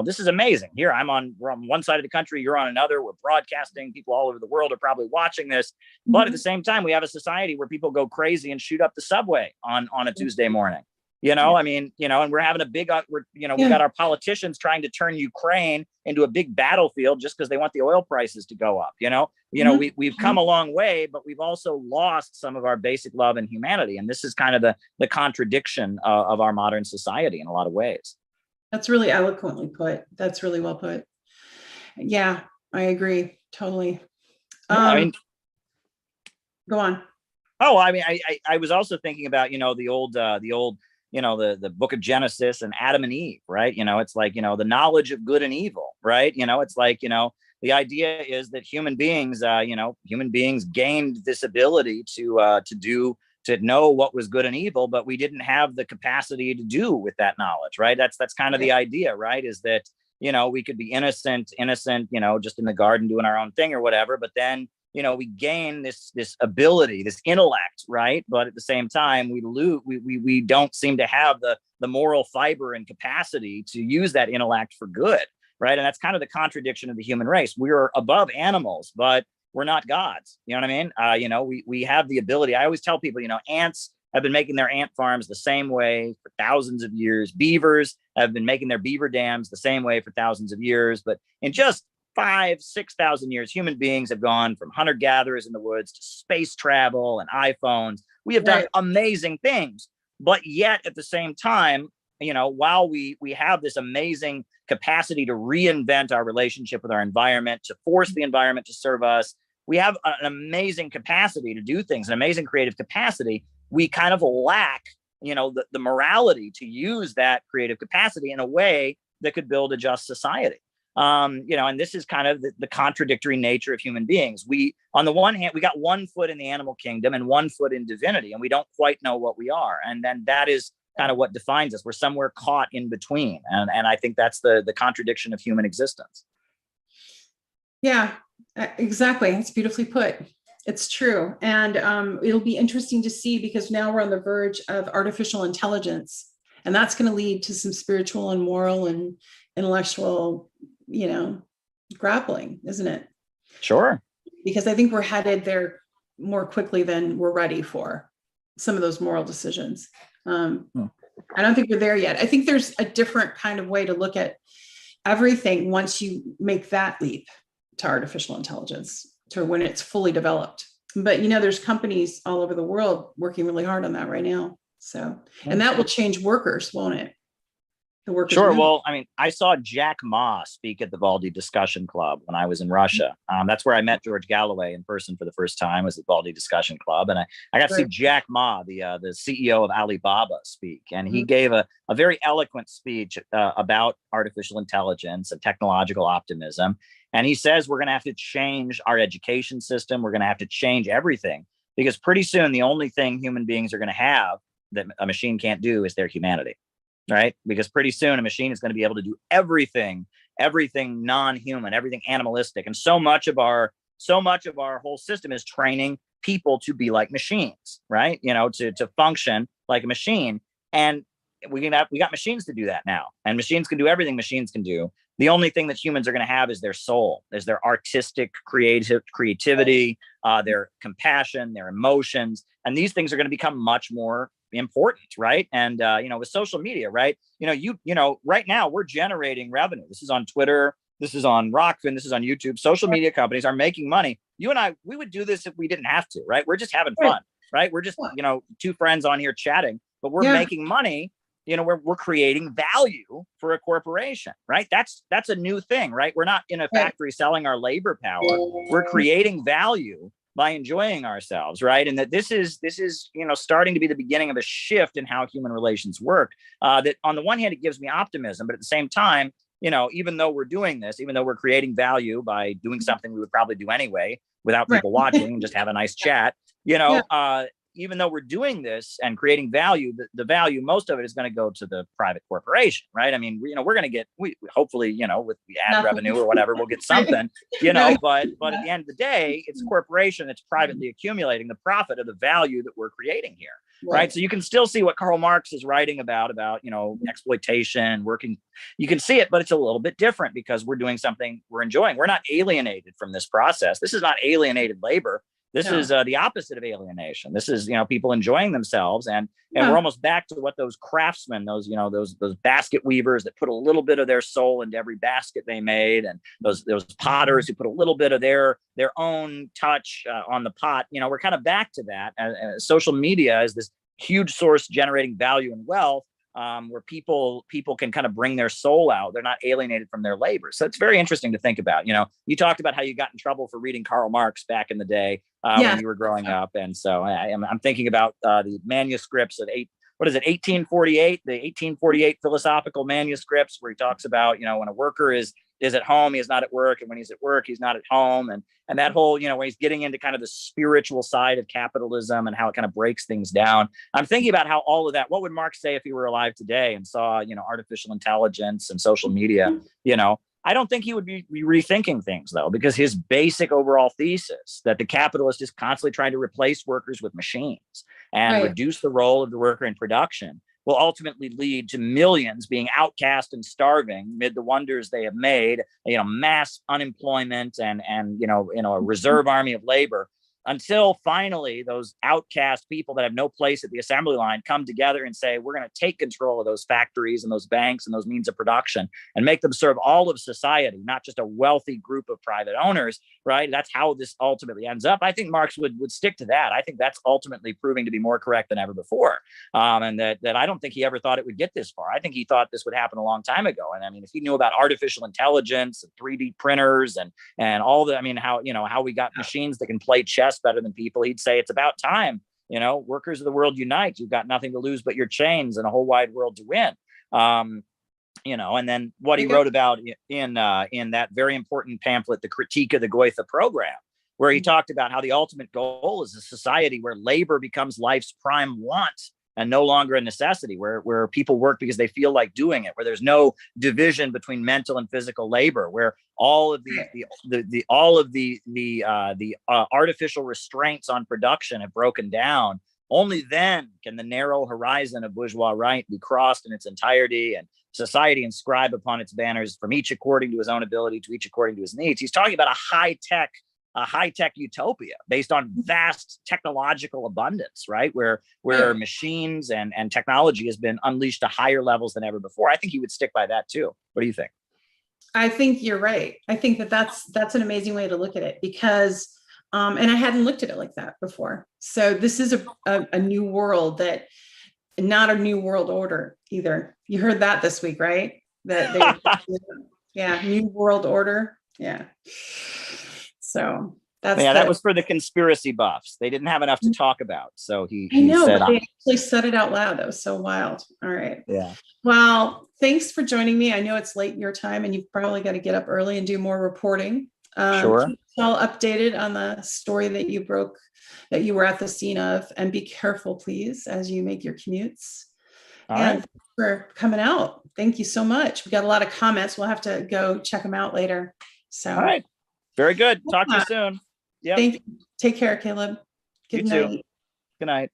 D: this is amazing. Here, we're on one side of the country, you're on another. We're broadcasting. People all over the world are probably watching this. But at the same time, we have a society where people go crazy and shoot up the subway on a Tuesday morning. I mean, and we're having a big, we got our politicians trying to turn Ukraine into a big battlefield just because they want the oil prices to go up. We've come a long way, but we've also lost some of our basic love and humanity. And this is kind of the contradiction of our modern society in a lot of ways.
B: That's really eloquently put. That's really well put. Yeah, I agree. Totally. Go on.
D: Oh, I mean, I was also thinking about, the old, the book of Genesis and Adam and Eve, right? It's like, the knowledge of good and evil, right? It's like, the idea is that human beings gained this ability to know what was good and evil, but we didn't have the capacity to do with that knowledge, right? That's kind of the idea, right? Is that, we could be innocent, just in the garden doing our own thing or whatever, but then, we gain this ability, this intellect, right? But at the same time, we don't seem to have the moral fiber and capacity to use that intellect for good, right? And that's kind of the contradiction of the human race. We're above animals, but we're not gods. You know what I mean? We have the ability. I always tell people, ants have been making their ant farms the same way for thousands of years. Beavers have been making their beaver dams the same way for thousands of years. But in just 5,000-6,000 years, human beings have gone from hunter-gatherers in the woods to space travel and iPhones. We have done amazing things, but yet at the same time, while we have this amazing capacity to reinvent our relationship with our environment, to force the environment to serve us, we have an amazing capacity to do things, an amazing creative capacity. We kind of lack, the morality to use that creative capacity in a way that could build a just society. And this is kind of the contradictory nature of human beings. On the one hand, we got one foot in the animal kingdom and one foot in divinity, and we don't quite know what we are. And then that is kind of what defines us. We're somewhere caught in between. And I think that's the contradiction of human existence.
B: Yeah, exactly. It's beautifully put. It's true. And it'll be interesting to see, because now we're on the verge of artificial intelligence, and that's going to lead to some spiritual and moral and intellectual grappling, isn't it?
D: Sure.
B: Because I think we're headed there more quickly than we're ready for some of those moral decisions. I don't think we're there yet. I think there's a different kind of way to look at everything once you make that leap to artificial intelligence, to when it's fully developed. But there's companies all over the world working really hard on that right now. So, and that will change workers, won't it?
D: Sure. Well, I mean, I saw Jack Ma speak at the Valdi Discussion Club when I was in Russia. That's where I met George Galloway in person for the first time, was at Valdi Discussion Club. And I got to see Jack Ma, the CEO of Alibaba, speak. And he gave a very eloquent speech about artificial intelligence and technological optimism. And he says we're going to have to change our education system. We're going to have to change everything, because pretty soon the only thing human beings are going to have that a machine can't do is their humanity. Right? Because pretty soon a machine is going to be able to do everything non-human, everything animalistic. And so much of our whole system is training people to be like machines, right? To function like a machine. And we got machines to do that now. And machines can do everything machines can do. The only thing that humans are going to have is their soul, is their artistic creativity, their compassion, their emotions. And these things are going to become much more important, right? And with social media, right? Right now we're generating revenue. This is on Twitter, this is on Rockfin, this is on YouTube. Social media companies are making money. You and I, we would do this if we didn't have to, right? We're just having fun, right? We're just two friends on here chatting, but we're making money. We're creating value for a corporation, right? That's a new thing, right? We're not in a factory selling our labor power. We're creating value by enjoying ourselves, right? And that this is starting to be the beginning of a shift in how human relations work. That on the one hand, it gives me optimism, but at the same time, even though we're doing this, even though we're creating value by doing something we would probably do anyway without people watching and just have a nice chat, even though we're doing this and creating value, the value, most of it is going to go to the private corporation, right? I mean, we're going to get, hopefully, with the ad revenue or whatever, we'll get something, but at the end of the day, it's a corporation that's privately accumulating the profit of the value that we're creating here. Right. So you can still see what Karl Marx is writing about, exploitation, working. You can see it, but it's a little bit different because we're doing something we're enjoying. We're not alienated from this process. This is not alienated labor. This is the opposite of alienation. This is, people enjoying themselves. And we're almost back to what those craftsmen, those basket weavers that put a little bit of their soul into every basket they made. And those potters who put a little bit of their own touch on the pot. We're kind of back to that. Social media is this huge source generating value and wealth. Where people can kind of bring their soul out. They're not alienated from their labor. So it's very interesting to think about. You talked about how you got in trouble for reading Karl Marx back in the day when you were growing up. And so I'm thinking about the manuscripts of 1848, the 1848 philosophical manuscripts where he talks about, when a worker is at home, he is not at work. And when he's at work, he's not at home. And that whole, when he's getting into kind of the spiritual side of capitalism and how it kind of breaks things down. I'm thinking about how all of that, what would Marx say if he were alive today and saw, artificial intelligence and social media, I don't think he would be rethinking things, though, because his basic overall thesis that the capitalist is constantly trying to replace workers with machines and reduce the role of the worker in production will ultimately lead to millions being outcast and starving amid the wonders they have made, mass unemployment and a reserve army of labor, until finally those outcast people that have no place at the assembly line come together and say, we're going to take control of those factories and those banks and those means of production and make them serve all of society, not just a wealthy group of private owners, right? That's how this ultimately ends up. I think Marx would stick to that. I think that's ultimately proving to be more correct than ever before. And that I don't think he ever thought it would get this far. I think he thought this would happen a long time ago. And I mean, if he knew about artificial intelligence and 3D printers and all the, how we got machines that can play chess better than people, he'd say it's about time. Workers of the world unite. You've got nothing to lose but your chains and a whole wide world to win. And then what he wrote about in that very important pamphlet, The Critique of the Goethe Program, where he talked about how the ultimate goal is a society where labor becomes life's prime want and no longer a necessity, where people work because they feel like doing it, where there's no division between mental and physical labor, where all of the artificial restraints on production have broken down. Only then can the narrow horizon of bourgeois right be crossed in its entirety and society inscribe upon its banners, from each according to his own ability to each according to his needs. He's talking about a high-tech utopia based on vast technological abundance, right? Where machines and technology has been unleashed to higher levels than ever before. I think he would stick by that too. What do you think?
B: I think you're right. I think that's an amazing way to look at it, because and I hadn't looked at it like that before. So this is a new world, that not a new world order either. You heard that this week, right? New world order. Yeah. So that was for the conspiracy buffs. They didn't have enough to talk about. So he said, but they actually said it out loud. That was so wild. All right. Yeah. Well, thanks for joining me. I know it's late in your time and you've probably got to get up early and do more reporting. Sure. Keep us all updated on the story that you broke, that you were at the scene of, and be careful, please, as you make your commutes. All right. Thanks for coming out. Thank you so much. We got a lot of comments. We'll have to go check them out later. So. All right. Very good. Talk to you soon. Yeah. Take care, Caleb. Good night. Good night.